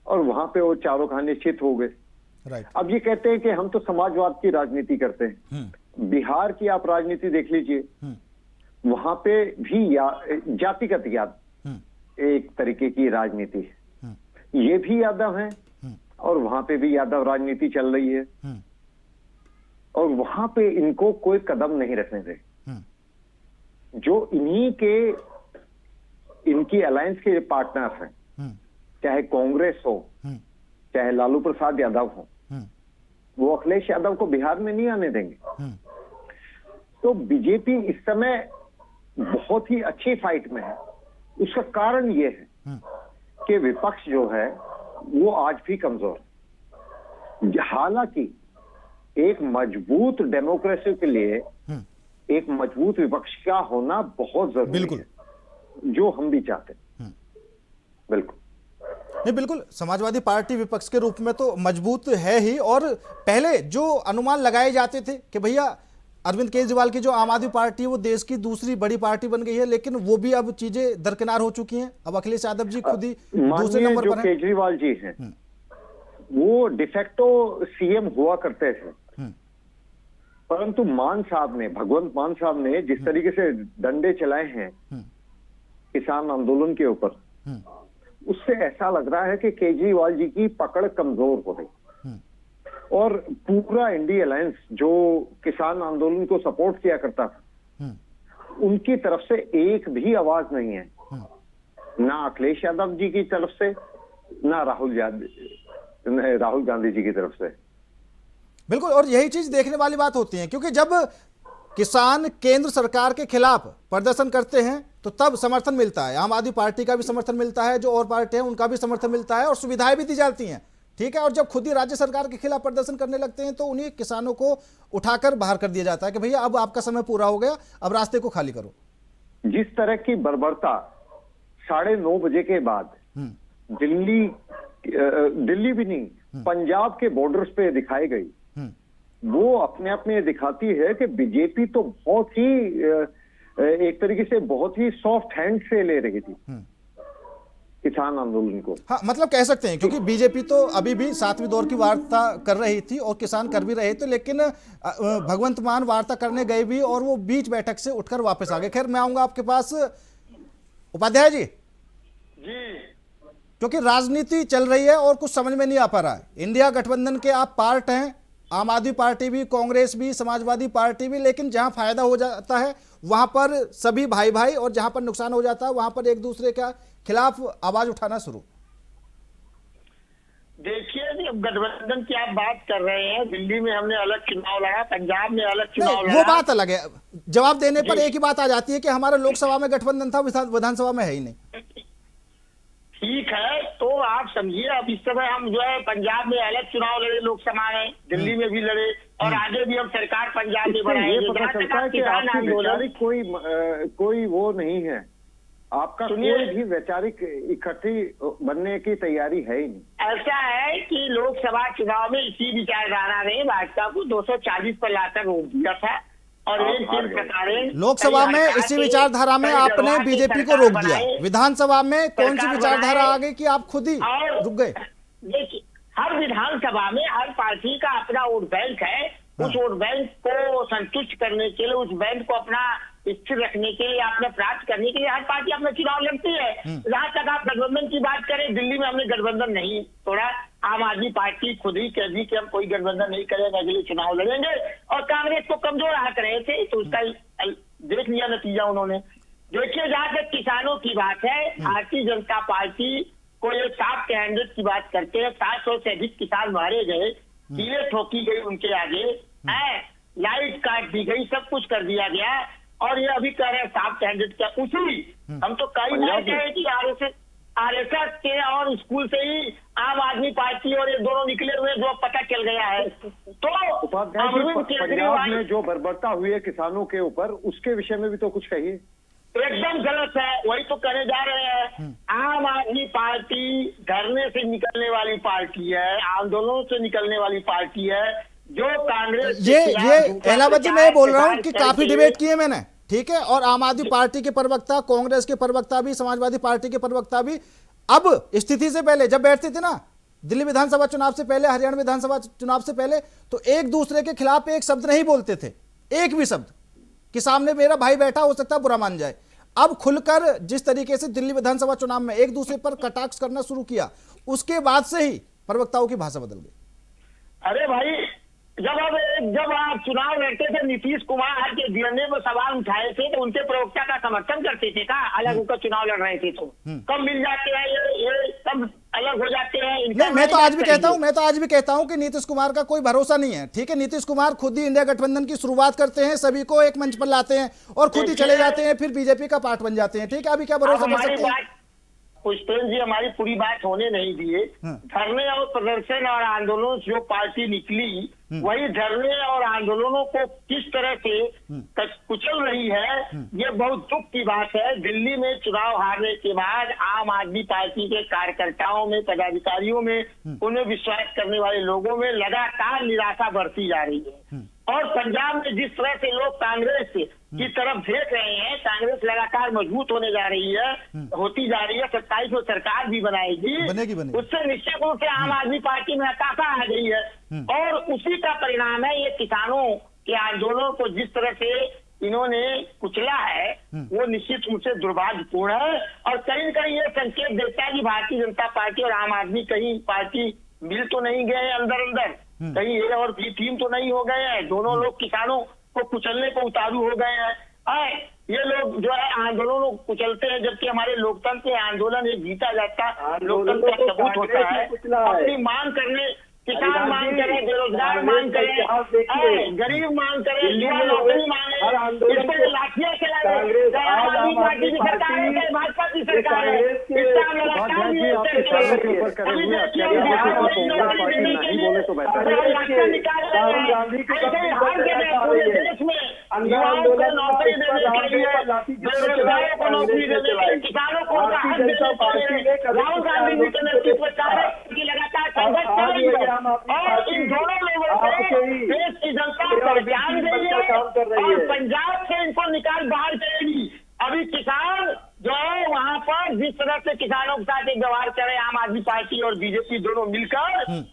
और वहां पे वो चारों खाने चित हो गए। अब ये कहते हैं कि हम तो समाजवाद की राजनीति करते हैं। बिहार की आप राजनीति देख लीजिए, वहां पे भी जातिगत याद एक तरीके की राजनीति है। ये भी यादव हैं और वहां पे भी यादव राजनीति चल रही है, और वहां पे इनको कोई कदम नहीं रखने दे। जो इनकी अलायंस के पार्टनर्स हैं, चाहे कांग्रेस हो चाहे लालू प्रसाद यादव हो, वो अखिलेश यादव को बिहार में नहीं आने देंगे। तो बीजेपी इस समय बहुत ही अच्छी फाइट में है। उसका कारण ये है कि विपक्ष जो है वो आज भी कमजोर है। हालांकि एक मजबूत डेमोक्रेसी के लिए एक मजबूत विपक्ष का होना बहुत जरूरी है, जो हम भी चाहते हैं। बिल्कुल नहीं, बिल्कुल समाजवादी पार्टी विपक्ष के रूप में तो मजबूत है ही। और पहले जो अनुमान लगाए जाते थे कि भैया अरविंद केजरीवाल की जो आम आदमी पार्टी है वो देश की दूसरी बड़ी पार्टी बन गई है, लेकिन वो भी अब चीजें दरकिनार हो चुकी हैं। अब अखिलेश यादव जी खुद ही दूसरे नंबर पर हैं। केजरीवाल जी हैं, वो डिफेक्टो सीएम हुआ करते थे, परंतु भगवंत मान साहब ने जिस तरीके से डंडे चलाए हैं किसान आंदोलन के ऊपर, उससे ऐसा लग रहा है कि केजरीवाल जी की पकड़ कमजोर हो रही, और पूरा इंडिया अलायंस जो किसान आंदोलन को सपोर्ट किया करता था, उनकी तरफ से एक भी आवाज नहीं है, ना अखिलेश यादव जी की तरफ से, ना राहुल गांधी जी की तरफ से। बिल्कुल, और यही चीज देखने वाली बात होती है, क्योंकि जब किसान केंद्र सरकार के खिलाफ प्रदर्शन करते हैं तो तब समर्थन मिलता है। आम आदमी पार्टी का भी समर्थन मिलता है, जो और पार्टी है उनका भी समर्थन मिलता है, और सुविधाएं भी दी जाती हैं, ठीक है। और जब खुद ही राज्य सरकार के खिलाफ प्रदर्शन करने लगते हैं तो उन्हीं किसानों को उठाकर बाहर कर दिया जाता है कि भैया अब आपका समय पूरा हो गया, अब रास्ते को खाली करो। जिस तरह की बर्बरता 9:30 बजे के बाद दिल्ली भी नहीं, पंजाब के बॉर्डर्स पे दिखाई गई, वो अपने आप में दिखाती है कि बीजेपी तो बहुत ही एक तरीके से बहुत ही सॉफ्ट हैंड से ले रही थी किसान आंदोलन को। हाँ, मतलब कह सकते हैं, क्योंकि बीजेपी तो अभी भी 7वीं दौर की वार्ता कर रही थी और किसान कर भी रहे थे, लेकिन भगवंत मान वार्ता करने गए भी और वो बीच बैठक से उठकर वापस आ गए। खैर, मैं आऊंगा आपके पास उपाध्याय जी, क्योंकि राजनीति चल रही है और कुछ समझ में नहीं आ पा रहा है। इंडिया गठबंधन के आप पार्ट हैं, आम आदमी पार्टी भी, कांग्रेस भी, समाजवादी पार्टी भी, लेकिन जहां फायदा हो जाता है वहां पर सभी भाई भाई, और जहां पर नुकसान हो जाता है वहां पर एक दूसरे के खिलाफ आवाज उठाना शुरू। देखिए, जब गठबंधन की आप बात कर रहे हैं, दिल्ली में हमने अलग चुनाव लड़ा, पंजाब में अलग चुनाव लड़ा, वो बात अलग है। जवाब देने पर एक ही बात आ जाती है कि हमारा लोकसभा में गठबंधन था, विधानसभा में है ही नहीं। ठीक है, तो आप समझिए, अब इस समय हम जो है पंजाब में अलग चुनाव लड़े, लोकसभा में, दिल्ली में भी लड़े, और आगे भी हम सरकार पंजाब में बनाएंगे। पता चलता है कि आपकी वैचारिक कोई वो नहीं है, आपका कोई भी वैचारिक इकट्ठी बनने की तैयारी है ही नहीं। ऐसा है कि लोकसभा चुनाव में इसी विचारधारा ने भाजपा को 240 पर लाकर रोक दिया था, और एक प्रकार लोकसभा में इसी विचारधारा में आपने बीजेपी को रोक दिया, विधानसभा में कौन सी विचारधारा आ गई कि आप खुद ही रुक गए? देखिए, हर विधानसभा में हर पार्टी का अपना वोट बैंक है, उस वोट बैंक को संतुष्ट करने के लिए, उस बैंक को अपना स्थिर रखने के लिए, अपने प्राप्त करने के लिए हर पार्टी अपना चुनाव लड़ती है। जहां तक आप गठबंधन की बात करें, दिल्ली में हमने गठबंधन नहीं तोड़ा, आम आदमी पार्टी खुद ही कह दी कि हम कोई गठबंधन नहीं करेंगे, अगले चुनाव लड़ेंगे, और कांग्रेस को कमजोर हाथ रहे थे, तो उसका देख लिया नतीजा उन्होंने। देखिए, जहां तक किसानों की बात है, भारतीय जनता पार्टी को ये साफ कैंडिडेट की बात करते हैं, 700 से अधिक किसान मारे गए, कीले ठोकी गई उनके आगे, लाइट काट दी गई, सब कुछ कर दिया गया, और ये अभी कह रहे हैं साफ कैंडिडेट क्या उसी, हम तो कई बार कहे कि आरएसएस के और स्कूल से ही आम आदमी पार्टी और ये दोनों निकले हुए, जो पता चल गया है। तो पंजाब में जो बर्बरता हुई है किसानों के ऊपर, उसके विषय में भी तो कुछ कहिए। एकदम गलत है, वही तो कहने जा रहे हैं। आम आदमी पार्टी धरने से निकलने वाली पार्टी है, आंदोलनों से निकलने वाली पार्टी है, जो कांग्रेस ये एलावत जी मैं बोल रहा हूँ कि काफी डिबेट किए मैंने, ठीक है, और आम आदमी पार्टी के प्रवक्ता, कांग्रेस के प्रवक्ता भी, समाजवादी पार्टी के प्रवक्ता भी अब स्थिति से पहले जब बैठते थे ना, दिल्ली विधानसभा चुनाव से पहले, हरियाणा विधानसभा चुनाव से पहले, तो एक दूसरे के खिलाफ एक शब्द नहीं बोलते थे, एक भी शब्द, कि सामने मेरा भाई बैठा, हो सकता है बुरा मान जाए। अब खुलकर जिस तरीके से दिल्ली विधानसभा चुनाव में एक दूसरे पर कटाक्ष करना शुरू किया, उसके बाद से ही प्रवक्ताओं की भाषा बदल गई। अरे भाई, जब आप चुनाव लड़ते थे, नीतीश कुमार के डीएनए में सवाल उठाए थे, तो उनके प्रवक्ता का समर्थन करते थे का? अलग होकर चुनाव लड़ रहे थे तो कब मिल जाते हैं ये सब अलग हो जाते हैं। नहीं, मैं तो आज भी कहता हूं कि नीतीश कुमार का कोई भरोसा नहीं है, ठीक है। नीतीश कुमार खुद ही इंडिया गठबंधन की शुरुआत करते हैं, सभी को एक मंच पर लाते हैं और खुद ही चले जाते हैं, फिर बीजेपी का पार्ट बन जाते हैं, ठीक है। अभी क्या भरोसा कर सकते हैं? पुष्पेंद्र जी, हमारी पूरी बात होने नहीं दिए। धरने और प्रदर्शन और आंदोलन जो पार्टी निकली, वही धरने और आंदोलनों को किस तरह से कुचल रही है, ये बहुत दुख की बात है। दिल्ली में चुनाव हारने के बाद आम आदमी पार्टी के कार्यकर्ताओं में, पदाधिकारियों में, उन्हें विश्वास करने वाले लोगों में लगातार निराशा बढ़ती जा रही है। और पंजाब में जिस तरह से लोग कांग्रेस की तरफ देख रहे हैं, कांग्रेस लगातार मजबूत होने जा रही है, होती जा रही है, 27 को सरकार भी बनेगी, उससे निश्चित रूप से आम आदमी पार्टी में हताशा आ गई है। और उसी का परिणाम है ये किसानों के आंदोलन को जिस तरह से इन्होंने कुचला है, वो निश्चित रूप से दुर्भाग्यपूर्ण है। और कहीं न कहीं ये संकेत देता है कि भारतीय जनता पार्टी और आम आदमी कहीं पार्टी मिल तो नहीं गए अंदर, कहीं ए और बी टीम तो नहीं हो गए हैं, दोनों लोग किसानों को कुचलने को उतारू हो गए हैं। ये लोग जो है आंदोलनों को कुचलते हैं, जबकि हमारे लोकतंत्र के आंदोलन एक जीता जाता लोकतंत्र का सबूत होता है। अपनी मांग करने, किसान मांग करे, बेरोजगार मांग करे, गरीब मांग करे, युवा नौकरी मांगे, इस पर लाठियां चलाए, आम आदमी पार्टी की सरकार है, चाहे भाजपा की सरकार है, इसका लगातार देश में युवाओं को नौकरी देने के लिए, बेरोजगारों को नौकरी देने के लिए, किसानों को हक देने के लिए राहुल गांधी जी के नेतृत्व की लगातार संघर्ष कर रही है। और इन दोनों लोगों को देश की जनता पहचान गई है और पंजाब से इनको निकाल बाहर करेगी। अभी किसान जो है वहां पर जिस तरह से किसानों के साथ एक व्यवहार करे आम आदमी पार्टी और बीजेपी दोनों मिलकर,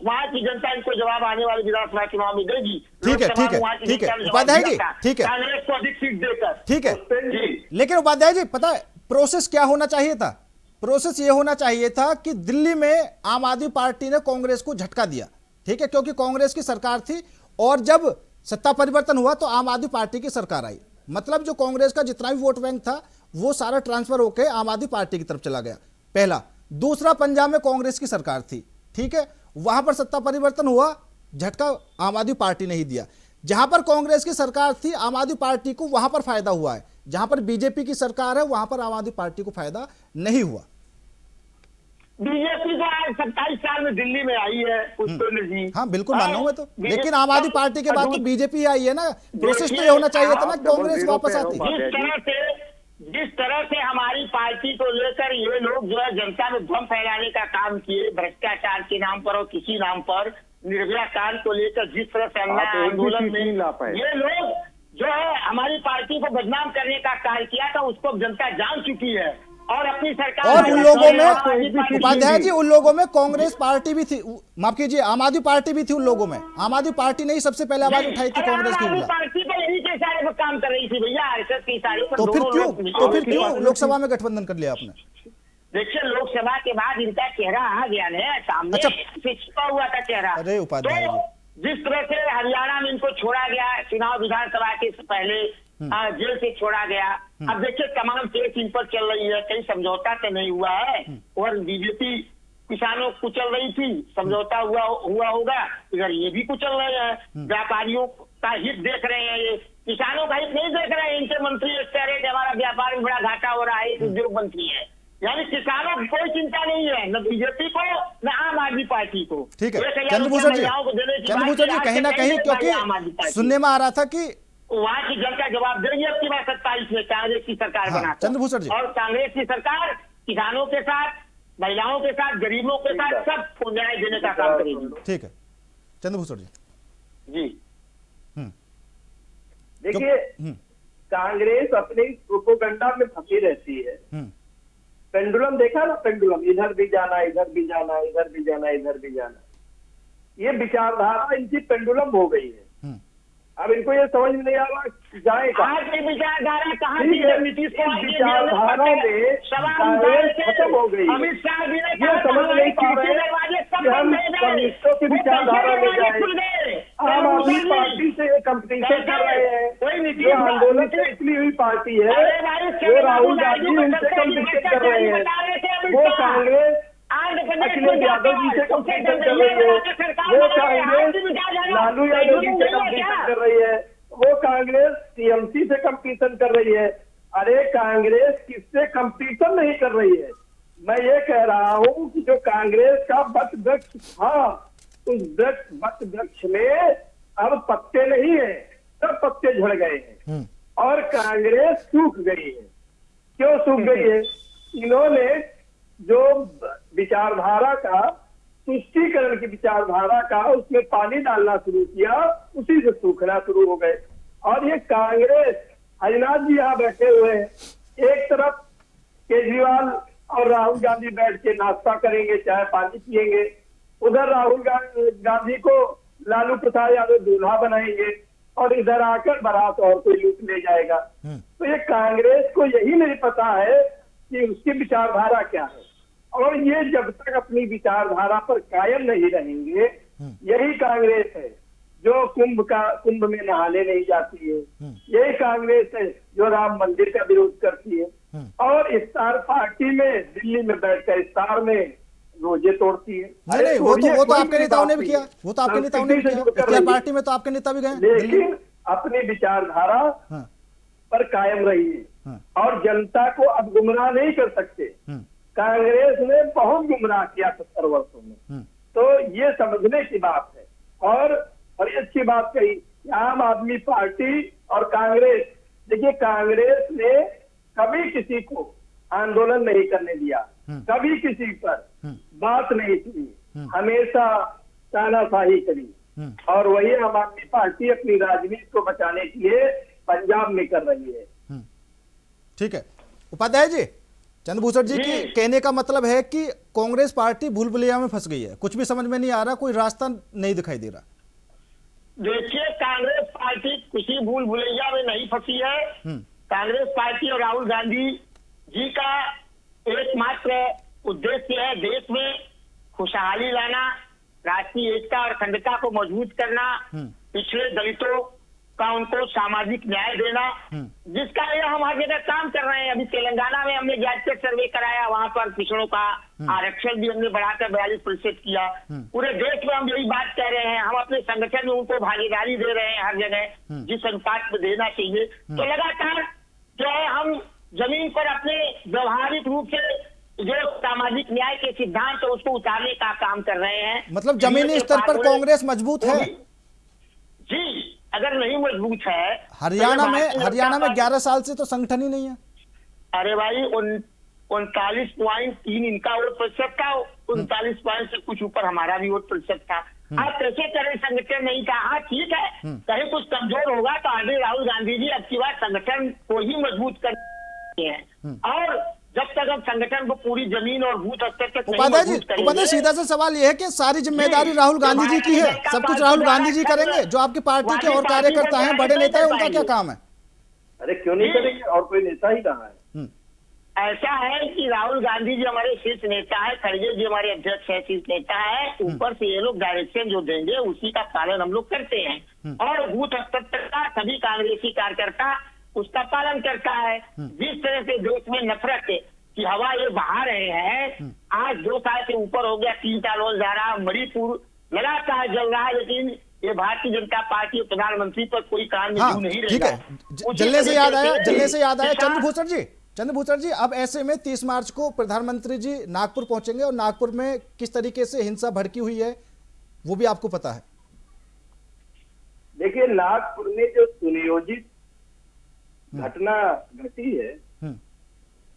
वहां की जनता इनको जवाब आने वाले विधानसभा चुनाव में देगी। ठीक है उपाध्याय जी, ठीक है, कांग्रेस को अधिक सीट देकर, ठीक है। लेकिन उपाध्याय जी, पता है प्रोसेस क्या होना चाहिए था? प्रोसेस ये होना चाहिए था कि दिल्ली में आम आदमी पार्टी ने कांग्रेस को झटका दिया, ठीक है, क्योंकि कांग्रेस की सरकार थी, और जब सत्ता परिवर्तन हुआ तो आम आदमी पार्टी की सरकार आई। मतलब जो कांग्रेस का जितना भी वोट बैंक था वो सारा ट्रांसफर होकर आम आदमी पार्टी की तरफ चला गया, पहला। दूसरा, पंजाब में कांग्रेस की सरकार थी, ठीक है, वहां पर सत्ता परिवर्तन हुआ, झटका आम आदमी पार्टी ने ही दिया। जहां पर कांग्रेस की सरकार थी, आम आदमी पार्टी को वहां पर फायदा हुआ है। जहां पर बीजेपी की सरकार है वहां पर आम आदमी पार्टी को फायदा नहीं हुआ। बीजेपी तो आज 27 साल में दिल्ली में आई है पुष्पेंद्र जी। हाँ बिल्कुल मानना हुआ तो, लेकिन आम आदमी पार्टी के बाद तो बीजेपी आई है ना। प्रोसेस तो ये होना चाहिए था ना, कांग्रेस वापस आती। जिस तरह से हमारी पार्टी को लेकर ये लोग जो है जनता में भ्रम फैलाने का काम किए, भ्रष्टाचार के नाम पर और किसी नाम पर, निर्भया कांड को लेकर जिस तरह से आंदोलन में ये लोग जो है हमारी पार्टी को बदनाम करने का कार्य किया था, उसको जनता जान चुकी है। और अपनी सरकार, और उन लोगों में उपाध्याय जी, उन लोगों में कांग्रेस पार्टी भी थी, माफ कीजिए, आम आदमी पार्टी भी थी उन लोगों में। आम आदमी पार्टी ने ही सबसे पहले आवाज उठाई थी कांग्रेस की खिलाफ। पार्टी तो यही के इशारे पर काम कर रही थी भैया, आरएसएस के इशारे पर। तो फिर क्यों लोकसभा में गठबंधन कर लिया आपने? देखिए, लोकसभा के बाद इनका चेहरा आ गया ना सामने, छिपा हुआ था चेहरा। अरे उपाध्याय जी, जिस तरह से हरियाणा में इनको छोड़ा गया, चुनाव विधानसभा के पहले जेल से छोड़ा गया, अब देखिए तमाम केस इन पर चल रही है, कहीं समझौता तो नहीं हुआ है। और बीजेपी किसानों को कुचल रही थी, समझौता हुआ होगा, इधर ये भी कुचल रहे हैं। व्यापारियों का हित देख रहे हैं, ये किसानों का हित नहीं देख रहे हैं। इनके मंत्री कह रहे हैं हमारा व्यापार में बड़ा घाटा हो रहा है, उद्योग मंत्री है। यानी किसानों की कोई चिंता नहीं है, न बीजेपी को न आम आदमी पार्टी को। ठीक है चंद्रभूषण जी, कहीं ना कहीं क्योंकि सुनने में आ रहा था कि वहाँ की जनता जवाब देगी अब की बार 27 में कांग्रेस की सरकार हाँ, बनाकर। चंद्रभूषण जी। और कांग्रेस की सरकार किसानों के साथ, महिलाओं के साथ, गरीबों के साथ सबको न्याय देने का काम करेगी। ठीक है चंद्रभूषण जी। जी देखिए, कांग्रेस अपनी प्रोपेगेंडा में फंसी रहती है। पेंडुलम देखा ना, पेंडुलम, इधर भी जाना, इधर भी जाना, इधर भी जाना, इधर भी जाना। ये विचारधारा इनकी पेंडुलम हो गई है। अब इनको ये समझ में नहीं आ रहा जाए कहाँ। आज की विचारधारा कहाँ ठीक थी है, जब नीतीश इस कुमार जी विचारधारा में कांग्रेस खत्म हो गई। अमित शाह जी ने ये समझ नहीं पा रहे कि हम कम्युनिस्टों की विचारधारा में जाए। आम आदमी पार्टी से कंपटीशन कर रहे हैं। जो आंदोलन से निकली हुई पार्टी है वो राहुल गांधी उनसे कंपटीशन कर रहे हैं। वो कांग्रेस अखिलेश यादव जी से कंपटीशन कर रही है। वो कांग्रेस लालू यादव जी से कंपटीशन कर रही है। वो कांग्रेस टीएमसी से कंपटीशन कर रही है। अरे कांग्रेस किससे कंपटीशन नहीं कर रही है। मैं ये कह रहा हूँ कि जो कांग्रेस का वट वृक्ष था, उस वट वृक्ष में अब पत्ते नहीं है, सब पत्ते झड़ गए हैं और कांग्रेस सूख गई है। क्यों सूख गई है? इन्होंने जो विचारधारा का, तुष्टीकरण की विचारधारा का, उसमें पानी डालना शुरू किया, उसी से सूखना शुरू हो गए। और ये कांग्रेस, हरिनाथ जी यहाँ बैठे हुए हैं, एक तरफ केजरीवाल और राहुल गांधी बैठ के नाश्ता करेंगे, चाय पानी पिएंगे, उधर राहुल गांधी को लालू प्रसाद यादव दूल्हा बनाएंगे और इधर आकर बारात और कोई लूट ले जाएगा। तो ये कांग्रेस को यही नहीं पता है कि उसकी विचारधारा क्या है। और ये जब तक अपनी विचारधारा पर कायम नहीं रहेंगे, यही कांग्रेस है जो कुंभ में नहाने नहीं जाती है। यही कांग्रेस है जो राम मंदिर का विरोध करती है और इफ्तार पार्टी में दिल्ली में बैठकर इफ्तार में रोजे तोड़ती है। नहीं, वो तो आपके नेताओं ने भी किया, वो तो आपके नेताओं ने भी किया। इफ्तार पार्टी में तो आपके नेता भी गए, लेकिन अपनी विचारधारा पर कायम रही है और जनता को अब गुमराह नहीं कर सकते। कांग्रेस ने बहुत गुमराह किया 70 वर्षों में। तो ये समझने की बात है। और बड़ी अच्छी बात कही, आम आदमी पार्टी और कांग्रेस, देखिए कांग्रेस ने कभी किसी को आंदोलन नहीं करने दिया, कभी किसी पर बात नहीं की, हमेशा तानाशाही करी। और वही आम आदमी पार्टी अपनी राजनीति को बचाने के लिए पंजाब में कर रही है। ठीक है उपाध्याय जी, चंद्रभूषण जी की कहने का मतलब है कि कांग्रेस पार्टी भूल भुलैया में फंस गई है, कुछ भी समझ में नहीं आ रहा, कोई रास्ता नहीं दिखाई दे रहा। देखिए, कांग्रेस पार्टी किसी भूल भुलैया में नहीं फंसी है। कांग्रेस पार्टी और राहुल गांधी जी का एकमात्र उद्देश्य है देश में खुशहाली लाना, राष्ट्रीय एकता और अखंडता को मजबूत करना, पिछड़े दलितों का उनको सामाजिक न्याय देना, जिसका लिए हम हर जगह काम कर रहे हैं। अभी तेलंगाना में हमने गैजेट सर्वे कराया, वहां पर पिछड़ों का आरक्षण भी हमने बढ़ाकर 42% किया। पूरे देश में हम यही बात कह रहे हैं, हम अपने संगठन में उनको भागीदारी दे रहे हैं हर जगह, जिस अनुपात में देना चाहिए। तो लगातार जो है हम जमीन पर अपने व्यवहारिक रूप से जो सामाजिक न्याय के सिद्धांत है उसको उतारने का काम कर रहे हैं। मतलब जमीनी स्तर पर कांग्रेस मजबूत है? जी, अगर नहीं मजबूत है। हरियाणा में 11 साल से तो संगठन ही नहीं है। अरे भाई 39.3 इनका वोट प्रतिशत था, 39 पॉइंट से कुछ ऊपर हमारा भी वोट प्रतिशत था। आप कैसे करें, संगठन नहीं था। हाँ ठीक है, कहीं कुछ कमजोर होगा तो आगे राहुल गांधी जी अब की बार संगठन को ही मजबूत करते हैं। और जब तक हम संगठन को पूरी जमीन और बूथ स्तर तक उपाध्याय सीधा सा सवाल यह है कि सारी जिम्मेदारी राहुल गांधी जी की है, सब कुछ राहुल गांधी जी करेंगे? जो आपकी पार्टी के और कार्यकर्ता हैं, बड़े नेता हैं, उनका क्या काम है? अरे क्यों नहीं करेंगे, और कोई नेता ही कहाँ है? ऐसा है कि राहुल गांधी जी हमारे शीर्ष नेता है, खड़गे जी हमारे अध्यक्ष है, शीर्ष नेता है। ऊपर से ये लोग डायरेक्शन जो देंगे उसी का पालन हम लोग करते हैं और बूथ स्तर तक का सभी कांग्रेसी कार्यकर्ता उसका पालन करता है। जिस तरह से देश में नफरत की हवा ये बहा रहे हैं, आज 2 साल से ऊपर हो गया, 3 साल हो जा रहा, मणिपुर लगातार जल रहा है, लेकिन ये भारतीय जनता पार्टी और प्रधानमंत्री पर कोई काम नहीं ठीक है। जलने से याद आया चंद्रभूषण जी, अब ऐसे में 30 मार्च को प्रधानमंत्री जी नागपुर पहुंचेंगे और नागपुर में किस तरीके से हिंसा भड़की हुई है वो भी आपको पता है। देखिए, नागपुर में जो सुनियोजित घटना घटी है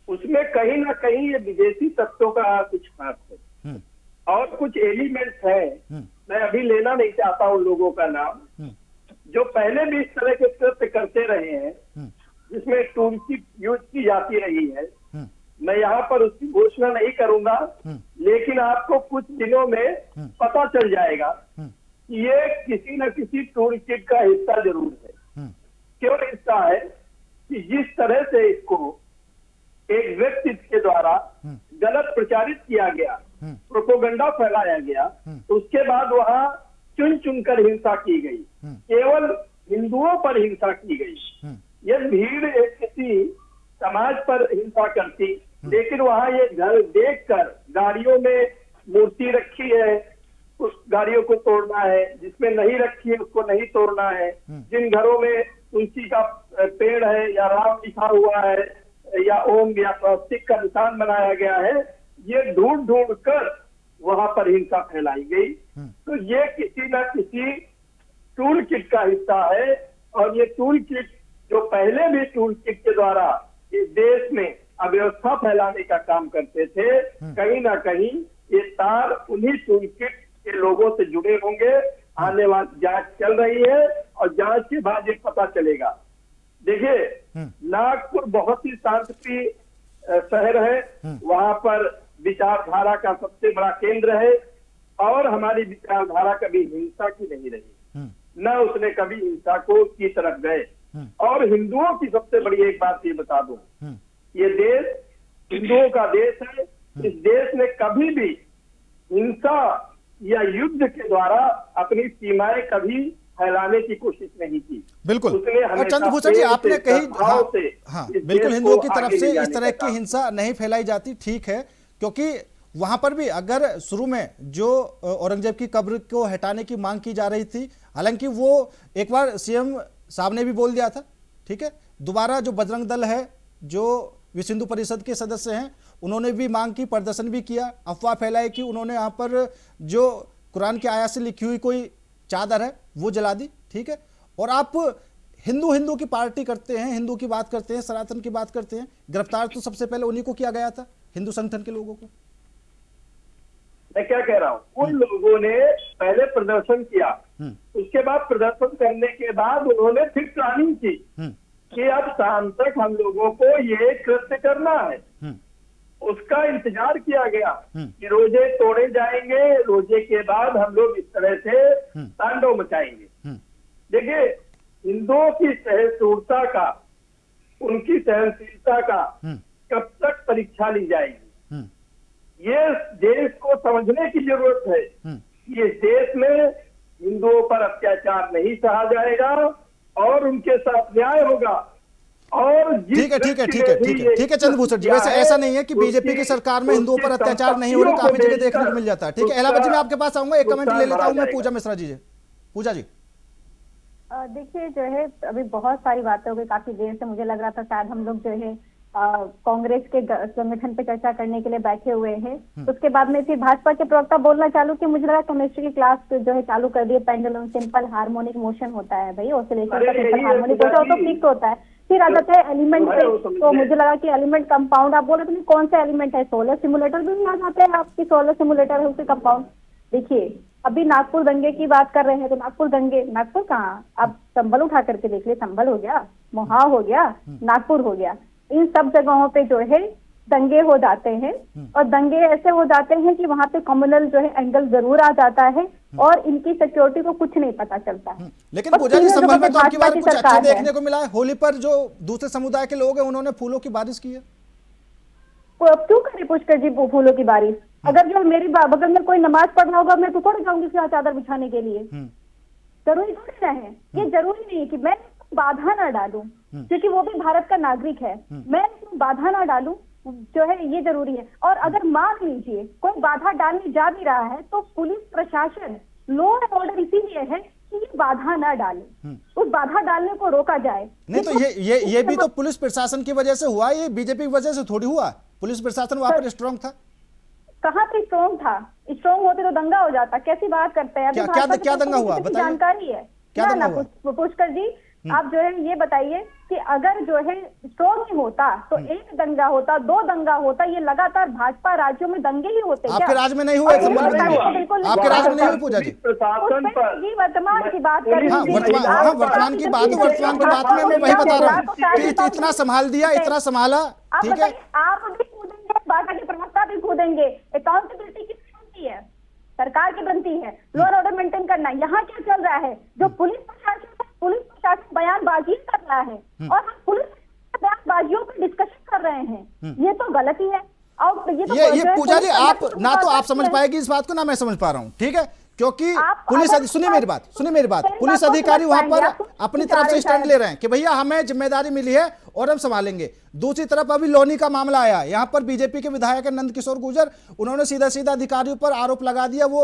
उसमें कहीं ना कहीं ये विदेशी तत्वों का कुछ हाथ है और कुछ एलिमेंट्स हैं। मैं अभी लेना नहीं चाहता उन लोगों का नाम, जो पहले भी इस तरह के कृत्य करते रहे हैं जिसमें टूल की यूज की जाती रही है। मैं यहाँ पर उसकी घोषणा नहीं करूंगा, लेकिन आपको कुछ दिनों में पता चल जाएगा कि ये किसी न किसी टूल किट का हिस्सा जरूर है। क्यों हिस्सा है कि जिस तरह से इसको एक व्यक्ति के द्वारा गलत प्रचारित किया गया, प्रोपोगंडा फैलाया गया, उसके बाद वहां चुन चुनकर हिंसा की गई, केवल हिंदुओं पर हिंसा की गई। ये भीड़ एक किसी समाज पर हिंसा करती, लेकिन वहां ये घर देखकर गाड़ियों में मूर्ति रखी है, उस गाड़ियों को तोड़ना है, जिसमें नहीं रखी है उसको नहीं तोड़ना है, जिन घरों में तुलसी का पेड़ है या राम लिखा हुआ है या ओम या स्वस्तिक का निशान बनाया गया है, ये ढूंढ ढूंढ कर वहां पर हिंसा फैलाई गई। तो ये किसी न किसी टूल किट का हिस्सा है और ये टूल किट जो पहले भी टूल किट के द्वारा इस देश में अव्यवस्था फैलाने का काम करते थे, कहीं ना कहीं ये तार उन्हीं टूल किट के लोगों से जुड़े होंगे। आने वाली जांच चल रही है और जांच के बाद ये पता चलेगा। देखिए, नागपुर बहुत ही शांतिप्रिय शहर है, वहां पर विचारधारा का सबसे बड़ा केंद्र है और हमारी विचारधारा कभी हिंसा की नहीं रही, न उसने कभी हिंसा को की तरफ गए। और हिंदुओं की सबसे बड़ी एक बात ये बता दूं, ये देश हिंदुओं का देश है। इस देश ने कभी भी हिंसा या युद्ध के द्वारा अपनी सीमाएं कभी फैलाने की कोशिश नहीं की। बिल्कुल। और चंद्रभूषण जी, आपने कही हाँ, बिल्कुल हिंदुओं की तरफ से इस तरह की हिंसा नहीं फैलाई जाती, ठीक है, क्योंकि वहां पर भी अगर शुरू में जो औरंगजेब की कब्र को हटाने की मांग की जा रही थी, हालांकि वो एक बार सीएम साहब ने भी बोल दिया था, ठीक है, दोबारा जो बजरंग दल है, जो विश्व हिंदू परिषद के सदस्य हैं, उन्होंने भी मांग की, प्रदर्शन भी किया, अफवाह फैलाई कि उन्होंने यहाँ पर जो कुरान की आयत से लिखी हुई कोई चादर है वो जला दी, ठीक है। और आप हिंदू की पार्टी करते हैं, हिंदू की बात करते हैं, सनातन की बात करते हैं, गिरफ्तार तो सबसे पहले उन्हीं को किया गया था, हिंदू संगठन के लोगों को। मैं क्या कह रहा हूँ, उन लोगों ने पहले प्रदर्शन किया, उसके बाद प्रदर्शन करने के बाद उन्होंने फिर प्लानिंग की कि अब शाम तक हम लोगों को ये कृत्य करना है। उसका इंतजार किया गया कि रोजे तोड़े जाएंगे, रोजे के बाद हम लोग इस तरह से तांडव मचाएंगे। देखिए, हिंदुओं की सहिष्णुता का, उनकी सहनशीलता का कब तक परीक्षा ली जाएगी, ये देश को समझने की जरूरत है। ये देश में हिंदुओं पर अत्याचार नहीं सहा जाएगा और उनके साथ न्याय होगा। और ठीक है चंद्रभूषण जी, वैसे ऐसा नहीं है कि बीजेपी की सरकार में हिंदुओं पर अत्याचार नहीं हो रहा, काफी जगह देखने को मिल जाता है, ठीक है। इलाहाबाद जी, मैं आपके पास आऊंगा, एक कमेंट ले लेता हूं मैं पूजा मिश्रा जी से। पूजा जी, देखिए जो है अभी बहुत सारी बातें हो गई, काफी देर से मुझे लग रहा था शायद हम लोग जो है कांग्रेस के संगठन पे चर्चा करने के लिए बैठे हुए हैं। उसके बाद में फिर भाजपा के प्रवक्ता बोलना चालू कि मुझे लगा केमिस्ट्री की क्लास जो है चालू कर दिए। पेंडुलम सिंपल हार्मोनिक मोशन होता है भाई, ऑसिलेशन का सिंपल हार्मोनिक होता है, वो तो फिक्स होता है। फिर आ जाता है एलिमेंट पे, तो मुझे लगा कि एलिमेंट कंपाउंड, आप बोल रहे थे कौन सा एलिमेंट है, सोलर सिमुलेटर भी आ जाते हैं आपकी, सोलर सिमुलेटर है उसके कंपाउंड। देखिए अभी नागपुर दंगे की बात कर रहे हैं, तो नागपुर दंगे, नागपुर कहाँ, आप संभल उठा करके देख लिए, संभल हो गया, मोहा हो गया, नागपुर हो गया, इन सब जगहों पे जो है दंगे हो जाते हैं। और दंगे ऐसे हो जाते हैं कि वहां पे कम्युनल जो है एंगल जरूर आ जाता है और इनकी सिक्योरिटी को कुछ नहीं पता चलता है। लेकिन पूजा जी, संभल में तो आपकी बार कुछ अच्छा देखने को मिला है। होली पर जो दूसरे समुदाय के लोग हैं उन्होंने फूलों की बारिश की है। क्यों करे पुष्कर जी फूलों की बारिश? अगर जो मेरी बगल में कोई नमाज पढ़ रहा होगा, मैं तो थोड़ी जाऊंगी उसके चादर बिछाने के लिए, जरूरी थोड़ी ना है। ये जरूरी नहीं है कि मैं बाधा ना डालूं, क्योंकि वो भी भारत का नागरिक है, मैं बाधा ना डालूं जो है ये जरूरी है। और अगर मान लीजिए कोई बाधा डालने जा भी रहा है, तो पुलिस प्रशासन, लॉ एंड ऑर्डर इसीलिए है कि ये बाधा ना डाले, उस बाधा डालने को रोका जाए। नहीं तो ये भी तो पुलिस प्रशासन की वजह से हुआ, ये बीजेपी की वजह से थोड़ी हुआ। पुलिस प्रशासन वहां पर स्ट्रांग था। कहाँ पे स्ट्रांग था? स्ट्रांग होते तो दंगा हो जाता। कैसी बात करते हैं? क्या दंगा हुआ बताइए, जानकारी है? क्या दंगा हुआ? पुष्कर जी, आप जो है ये बताइए कि अगर जो है स्ट्रॉन्ग होता तो एक दंगा होता, 2 दंगा होता, ये लगातार भाजपा राज्यों में दंगे ही होते। आपके राज्य में नहीं हुए? आपके राज्य में नहीं हुए पूजा जी? प्रशासन पर वर्तमान की बात कर रहे हैं। वर्तमान की बात में मैं वही बता रहा हूँ कि इतना संभाल दिया, इतना संभाला, ठीक है। आप भी कूदेंगे, बाटा के प्रवक्ता भी कूदेंगे, अकाउंटेबिलिटी किसकी बनती है? सरकार की बनती है, लॉ एंड ऑर्डर मेंटेन करना। यहाँ क्या चल रहा है? जो पुलिस प्रशासन बयानबाजी कर रहा है और हम पुलिस बयानबाजियों पर डिस्कशन कर रहे हैं, ये तो गलत ही है। और ये पूजा जी, आप ना तो आप समझ पाएगी इस बात को, ना मैं समझ पा रहा हूँ, ठीक है, क्योंकि पुलिस, सुनिए मेरी बात, पुलिस अधिकारी वहां पर अपनी तरफ से स्टैंड ले रहे हैं कि भैया हमें जिम्मेदारी मिली है और हम संभालेंगे। दूसरी तरफ अभी लोनी का मामला आया, यहाँ पर बीजेपी के विधायक नंद किशोर गुर्जर, उन्होंने सीधा अधिकारियों पर आरोप लगा दिया, वो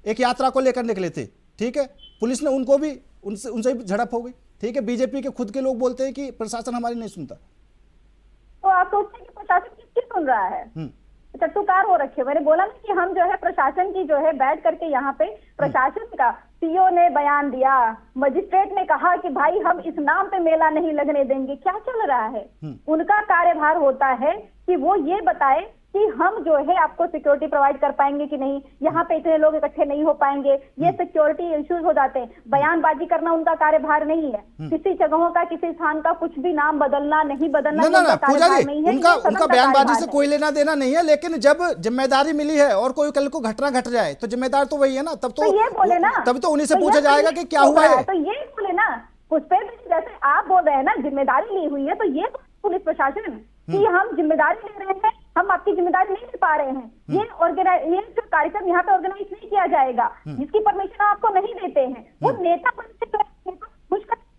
एक यात्रा को लेकर निकले थे, ठीक है, पुलिस ने उनको भी उनसे भी झड़प हो गई, ठीक है। बीजेपी के खुद के लोग बोलते हैं कि प्रशासन हमारी नहीं सुनता। तो आप सोचते हैं कि प्रशासन किसकी सुन रहा है? चट्टुकार हो रखे। मैंने बोला ना कि हम जो है प्रशासन की जो है बैठ करके यहाँ पे प्रशासन का सीओ ने बयान दिया, मजिस्ट्रेट ने कहा कि भाई हम इस नाम पे मेला नहीं लगने देंगे। क्या चल रहा है? उनका कार्यभार होता है कि वो ये बताए कि हम जो है आपको सिक्योरिटी प्रोवाइड कर पाएंगे कि नहीं, यहाँ पे इतने लोग इकट्ठे नहीं हो पाएंगे, ये सिक्योरिटी इश्यूज हो जाते हैं। बयानबाजी करना उनका कार्यभार नहीं है। किसी जगहों का, किसी स्थान का कुछ भी नाम बदलना नहीं बदलना ना पूजा जी, उनका बयानबाजी से कोई लेना देना नहीं है, लेकिन जब जिम्मेदारी मिली है और कोई कल को घटना घट जाए तो जिम्मेदार तो वही है ना, तब तो ये बोले ना, तब तो उन्हीं से पूछा जाएगा कि क्या हुआ है। तो ये बोले ना पुष्पेंद्र जी, जैसे आप बोल रहे हैं ना जिम्मेदारी ली हुई है, तो ये पुलिस प्रशासन कि हम जिम्मेदारी ले रहे हैं, हम आपकी जिम्मेदारी नहीं ले पा रहे हैं। ये जो कार्यक्रम यहाँ पे ऑर्गेनाइज नहीं किया जाएगा, जिसकी परमिशन आपको नहीं देते हैं, वो नेता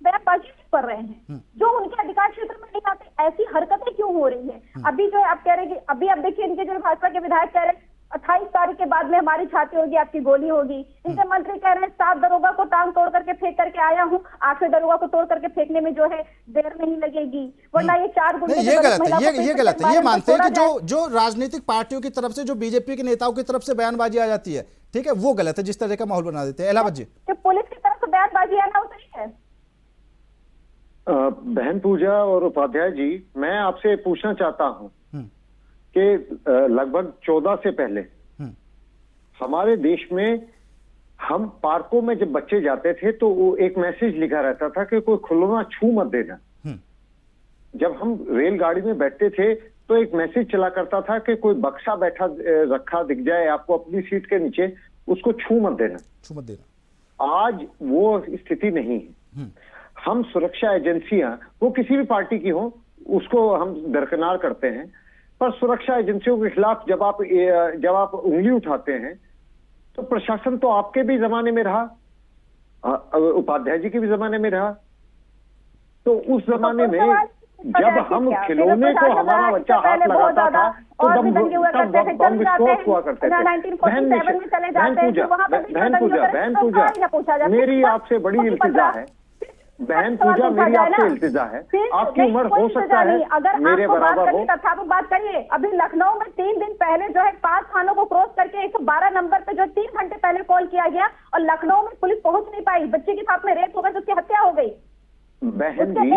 बयानबाजी कर रहे हैं जो उनके अधिकार क्षेत्र में नहीं आते। ऐसी हरकतें क्यों हो रही है? अभी जो है आप कह रहे हैं कि अभी आप देखिए इनके जो भाजपा के विधायक कह रहे हैं 28 तारीख के बाद में हमारी छाती होगी, आपकी गोली होगी। इनके मंत्री कह रहे हैं 7 दरोगा को टांग तोड़ करके फेंक करके आया हूँ, 8वें दरोगा को तोड़ करके फेंकने में जो है देर नहीं लगेगी, वरना ये 4 गुंडे। ये गलत है। ये मानते हैं कि जो राजनीतिक पार्टियों की तरफ से, जो बीजेपी के नेताओं की तरफ से बयानबाजी आ जाती है, ठीक है, वो गलत है, जिस तरह का माहौल बना देते हैं। इलाहाबाद जी, पुलिस की तरफ से बयानबाजी आना वो सही है? बहन पूजा और उपाध्याय जी, मैं आपसे पूछना चाहता हूं कि लगभग 14 से पहले हमारे देश में हम पार्कों में जब बच्चे जाते थे तो वो एक मैसेज लिखा रहता था कि कोई खिलौना छू मत देना। जब हम रेलगाड़ी में बैठते थे तो एक मैसेज चला करता था कि कोई बक्सा बैठा रखा दिख जाए आपको अपनी सीट के नीचे, उसको छू मत देना। आज वो स्थिति नहीं है। हम सुरक्षा एजेंसियां, वो किसी भी पार्टी की हो, उसको हम दरकिनार करते हैं, पर सुरक्षा एजेंसियों के खिलाफ जब आप उंगली उठाते हैं तो प्रशासन तो आपके भी जमाने में रहा, उपाध्याय जी के भी जमाने में रहा। तो उस जमाने में जब हम खिलौने को हमारा बच्चा हाथ लगाता था तो बम विस्फोट हुआ करते थे। बहन पूजा, मेरी आपसे बड़ी इल्तिजा है, बहन पूजा मेरी आपसे इल्तिजा है, आपकी उम्र हो सकता है मेरे बराबर हो। तथापि बात करिए, अभी लखनऊ में 3 दिन पहले जो है 5 थानों को क्रॉस करके 112 नंबर पे जो 3 घंटे पहले कॉल किया गया और लखनऊ में पुलिस पहुंच नहीं पाई, बच्चे के साथ में रेप हो गया, उसकी हत्या हो गई। बहन जी,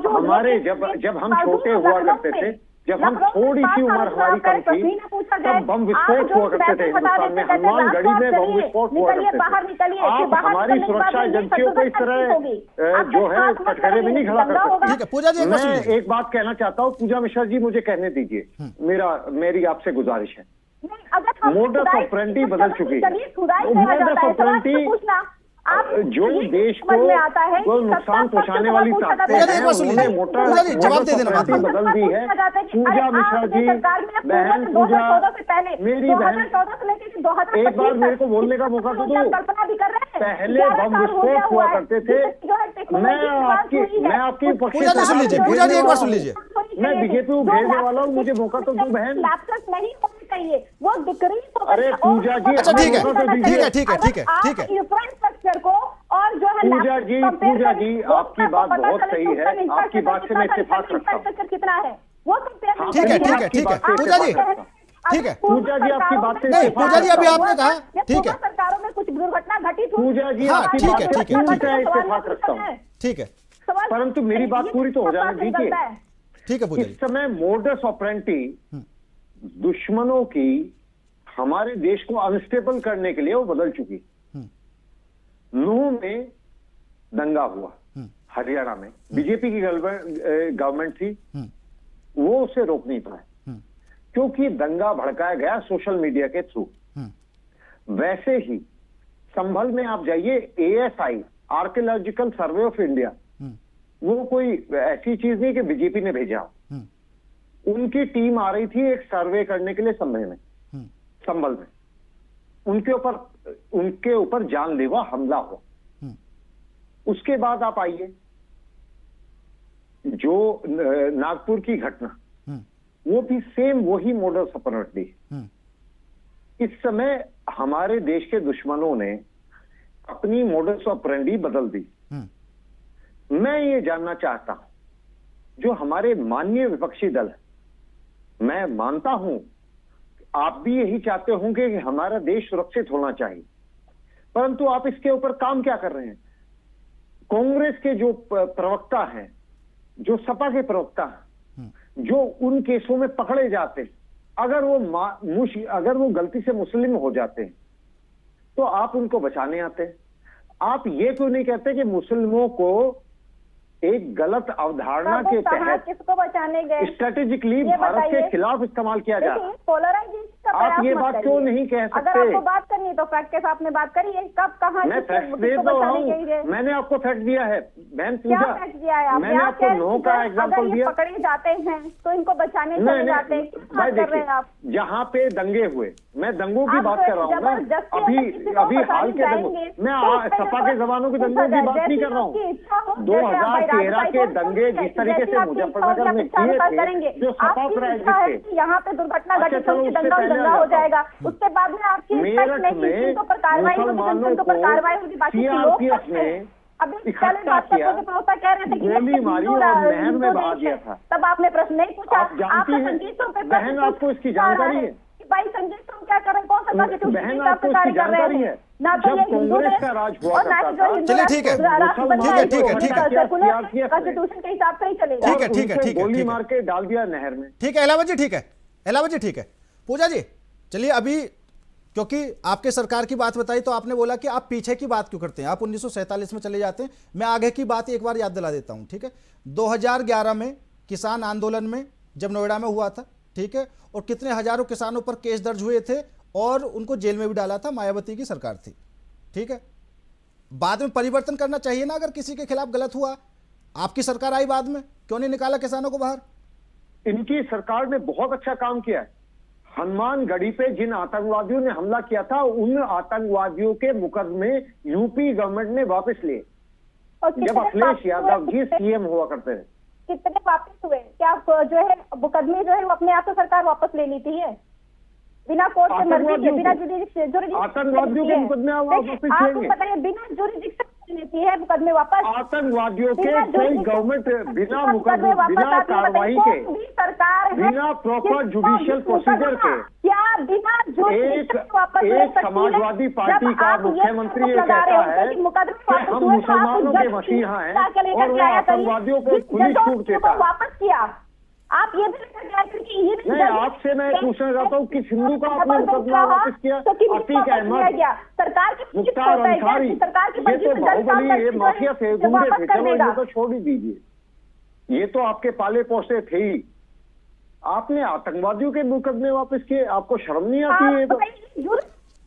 हमारे जब हम छोटे हुआ करते थे, जब हम थोड़ी सी उम्र हमारी कम थी, तब बम विस्फोट हुआ करते थे हिंदुस्तान में, हनुमानगढ़ी में बम विस्फोट हुआ करते थे। आप हमारी सुरक्षा एजेंसियों को इस तरह जो है कटघरे में नहीं खड़ा कर सकते। मैं एक बात कहना चाहता हूँ, पूजा मिश्रा जी मुझे कहने दीजिए, मेरी आपसे गुजारिश है। मोडस ऑपरेंडी बदल चुकी है। मोडस ऑपरेंडी जो देश को नुकसान पहुंचाने वाली ताकतें हैं, उन्होंने मोटर बदल दी है। पूजा मिश्रा जी, बहन पूजा, मेरी बहन, एक बार मेरे को बोलने का मौका तो दो। पहले बम विस्फोट हुआ करते थे। मैं आपकी पूजा जी सुन लीजिए, मैं बीजेपी को भेजने वाला हूँ, मुझे मौका तो दो बहन। नहीं होनी चाहिए वो डिक्रीज। अरे पूजा जी, अच्छा ठीक है को और जो है पूजा जी आपकी बात बहुत सही है, आपकी बात से मैं इत्तेफाक रखता हूँ। कितना है वो ठीक है पूजा जी, ठीक है पूजा जी आपकी बात से नहीं, पूजा जी अभी आपने कहा ठीक है, सरकारों में में कुछ दुर्घटना घटित हुई। पूजा जी, हाँ, आपकी ठीक बात है, से ठीक है, पूरी ठीक है। तरह इत्तेफाक रखता हूँ, ठीक है, परंतु मेरी बात पूरी तो हो जाने दीजिए। ठीक है पूजा इस जी। समय मोडस ऑपरेंडी दुश्मनों की हमारे देश को अनस्टेबल करने के लिए वो बदल चुकी। नूह में दंगा हुआ, हरियाणा में बीजेपी की गवर्नमेंट थी, वो उसे रोक नहीं पाए क्योंकि दंगा भड़काया गया सोशल मीडिया के थ्रू। वैसे ही संभल में आप जाइए, ASI archaeological survey of India, वो कोई ऐसी चीज नहीं कि बीजेपी ने भेजा। उनकी टीम आ रही थी एक सर्वे करने के लिए संभल में, उनके ऊपर जानलेवा हमला हुआ। उसके बाद आप आइए, जो नागपुर की घटना, वो भी सेम वही मोडस ऑपरेंडी। इस समय हमारे देश के दुश्मनों ने अपनी मोडस ऑपरेंडी बदल दी। मैं ये जानना चाहता हूं, जो हमारे माननीय विपक्षी दल है, मैं मानता हूं आप भी यही चाहते होंगे कि हमारा देश सुरक्षित होना चाहिए, परंतु आप इसके ऊपर काम क्या कर रहे हैं? कांग्रेस के जो प्रवक्ता हैं, जो सपा के प्रवक्ता हैं, जो उन केसों में पकड़े जाते, अगर वो गलती से मुस्लिम हो जाते हैं तो आप उनको बचाने आते हैं। आप ये क्यों नहीं कहते कि मुस्लिमों को एक गलत अवधारणा के तहत किसको बचाने गए? स्ट्रेटेजिकली भारत के खिलाफ इस्तेमाल किया जा रहा है। आप ये बात क्यों नहीं कह सकते? अगर आपको बात करनी है तो फैक्ट के साथ में बात करिए। कब कहाँ मैं फैक्ट दे रहा हूँ, मैंने आपको फैक्ट दिया है। बहन पूजा, मैंने आपको नो का एग्जाम्पल दिया। पकड़े जाते हैं तो इनको बचाने चले जाते हैं। भाई देखिए, जहाँ पे दंगे हुए, मैं दंगों की बात कर रहा हूँ ना, अभी हाल के दंगे, मैं सपा के जमानों के दंगों की बात नहीं कर रहा हूँ। 2013 के दंगे जिस तरीके से मुजफ्फरनगर में किए थे, जो सपा प्रायोजित थे, यहाँ पे दुर्घटना घटित होगी, दंगा हो जाएगा, उसके बाद में आपकी मेरठ में मुसलमानों को CRPF ने इकट्ठा किया, गोली मारी और नहर में बहा दिया था। तब आपने प्रश्न नहीं पूछा। आप जानती हैं बहन, आपको इसकी जानकारी है? भाई संजय तुम क्या कर रहे हैं? कौन सा बहन, आपको इसकी जानकारी है? जब कांग्रेस का राज हुआ करता था, चलिए ठीक है, कॉन्स्टिट्यूशन के हिसाब से ही चलेगा। ठीक है, ठीक है, ठीक है, गोली मार के डाल दिया नहर में। ठीक है एलावत जी, ठीक है एलावत जी, ठीक है। पूजा जी चलिए, अभी क्योंकि आपके सरकार की बात बताई तो आपने बोला कि आप पीछे की बात क्यों करते हैं, आप 1947 में चले जाते हैं। मैं आगे की बात एक बार याद दिला देता हूं, ठीक है। 2011 में किसान आंदोलन में जब नोएडा में हुआ था, ठीक है, और कितने हजारों किसानों पर केस दर्ज हुए थे और उनको जेल में भी डाला था, मायावती की सरकार थी, ठीक है। बाद में परिवर्तन करना चाहिए ना, अगर किसी के खिलाफ गलत हुआ। आपकी सरकार आई बाद में, क्यों नहीं निकाला किसानों को बाहर? इनकी सरकार ने बहुत अच्छा काम किया है। हनुमानगढ़ी पे जिन आतंकवादियों ने हमला किया था, उन आतंकवादियों के मुकदमे यूपी गवर्नमेंट ने वापस लिए, जब अखिलेश यादव जी CM हुआ करते थे। कितने वापस हुए? क्या जो है मुकदमे जो है वो अपने आप से सरकार वापस ले लेती है बिना कोर्ट के मर्जी के, बिना जुरिडिक्शन? आतंकवादियों के मुकदमे वापस आपको पता है बिना जुरिडिक्शन लेती है मुकदमे वापस। आतंकवादियों के कोई गवर्नमेंट बिना मुकदमे, बिना कार्रवाई के, सरकार बिना प्रॉपर जुडिशियल प्रोसीजर के, क्या बिना एक समाजवादी पार्टी का मुख्यमंत्री ये कहता है कि हम मुसलमानों के मसीहा हैं और वो आतंकवादियों को खुली छूट देता है? वापस किया आप ये भी नहीं, आपसे मैं पूछना चाहता हूँ, किस हिंदू का आपने मुकदमा वापस किया? अतीक अहमद, सरकार की मुख्तार अंसारी, ये तो बाहुबली, ये माफिया थे, गुंडे थे। चलो ये तो छोड़ ही दीजिए, ये तो आपके पाले पोसे थे ही। आपने आतंकवादियों के मुकदमे वापस किए, आपको शर्म नहीं आती है? तो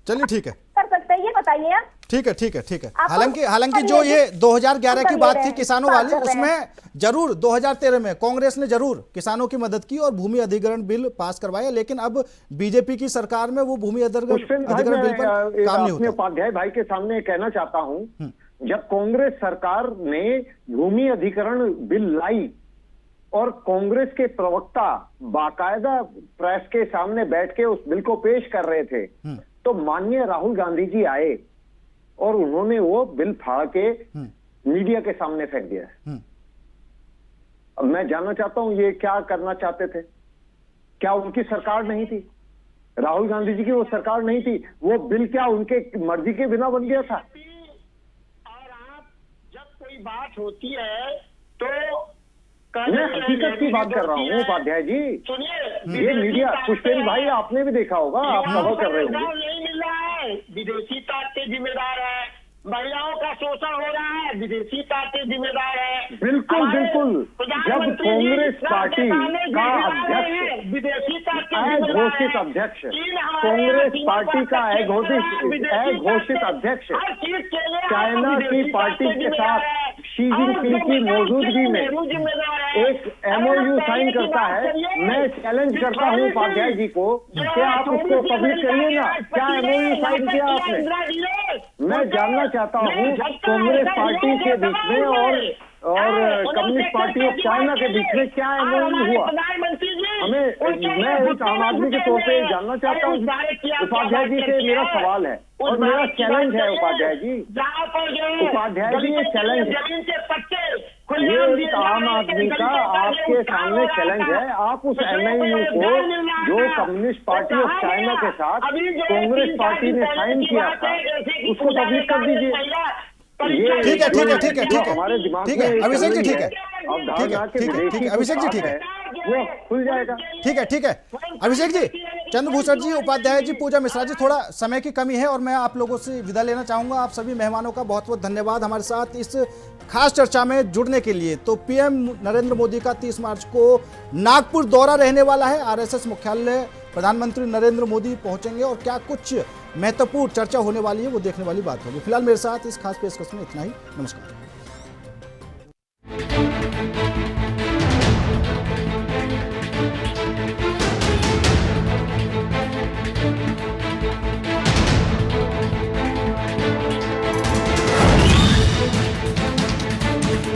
चलिए ठीक है, कर सकते हैं, ये बताइए आप। ठीक है, ठीक है, ठीक है। हालांकि जो ये 2011 की बात थी किसानों वाली, उसमें जरूर 2013 में कांग्रेस ने जरूर किसानों की मदद की और भूमि अधिग्रहण बिल पास करवाया, लेकिन अब बीजेपी की सरकार में वो भूमि अधिग्रहण बिल पर काम नहीं होता। उपाध्याय भाई के सामने कहना चाहता हूं, जब कांग्रेस सरकार ने भूमि अधिग्रहण बिल लाई और कांग्रेस के प्रवक्ता बाकायदा प्रेस के सामने बैठ के उस बिल को पेश कर रहे थे, तो माननीय राहुल गांधी जी आए और उन्होंने वो बिल फाड़ के मीडिया के सामने फेंक दिया। अब मैं जानना चाहता हूं ये क्या करना चाहते थे? क्या उनकी सरकार नहीं थी? राहुल गांधी जी की वो सरकार नहीं थी, वो बिल क्या उनके मर्जी के बिना बन गया था? और आप जब कोई बात होती है तो मैं हकीकत की बात कर रहा हूँ उपाध्याय जी। सुनिए, ये मीडिया, पुष्पेंद्र भाई आपने भी देखा होगा, आप कवर कर रहे होंगे। नहीं मिल रहा है, विदेशी ताकतें जिम्मेदार है, महिलाओं का शोषण हो रहा है, विदेशी ताकतें जिम्मेदार है। बिल्कुल बिल्कुल। जब कांग्रेस पार्टी का अध्यक्ष, विदेशी घोषित अध्यक्ष, कांग्रेस पार्टी का घोषित अध्यक्ष चाइना की पार्टी के साथ शी जिनपिंग की मौजूदगी में एक MOU साइन करता है, मैं चैलेंज करता हूं उपाध्याय जी को, क्या आप उसको पब्लिक करिए ना? क्या MOU साइन किया आपने? मैं जानना चाहता हूं कांग्रेस पार्टी के बीच में और कम्युनिस्ट पार्टी ऑफ चाइना के बीच में क्या MOU हुआ? हमें, मैं एक आम आदमी के तौर पे जानना चाहता हूँ। उपाध्याय जी से मेरा सवाल है और मेरा चैलेंज है उपाध्याय जी, उपाध्याय जी ये चैलेंज है, ये एक आम आदमी का आपके सामने चैलेंज है। आप उस MOU को जो कम्युनिस्ट पार्टी ऑफ चाइना के साथ कांग्रेस पार्टी ने साइन किया था, उसको पब्लिक कर दीजिए। ठीक है ठीक है ठीक है ठीक है हमारे दिमाग ठीक है में अभिषेक जी, ठीक है ठीक है ठीक है अभिषेक जी, ठीक है वो खुल जाएगा। ठीक है अभिषेक जी, चंद्रभूषण जी, उपाध्याय जी, पूजा मिश्रा जी, थोड़ा समय की कमी है और मैं आप लोगों से विदा लेना चाहूंगा। आप सभी मेहमानों का बहुत बहुत धन्यवाद हमारे साथ इस खास चर्चा में जुड़ने के लिए। तो PM नरेंद्र मोदी का 30 मार्च को नागपुर दौरा रहने वाला है। RSS मुख्यालय प्रधानमंत्री नरेंद्र मोदी पहुंचेंगे और क्या कुछ महत्वपूर्ण चर्चा होने वाली है वो देखने वाली बात होगी। फिलहाल मेरे साथ इस खास पेशकश में इतना ही। नमस्कार।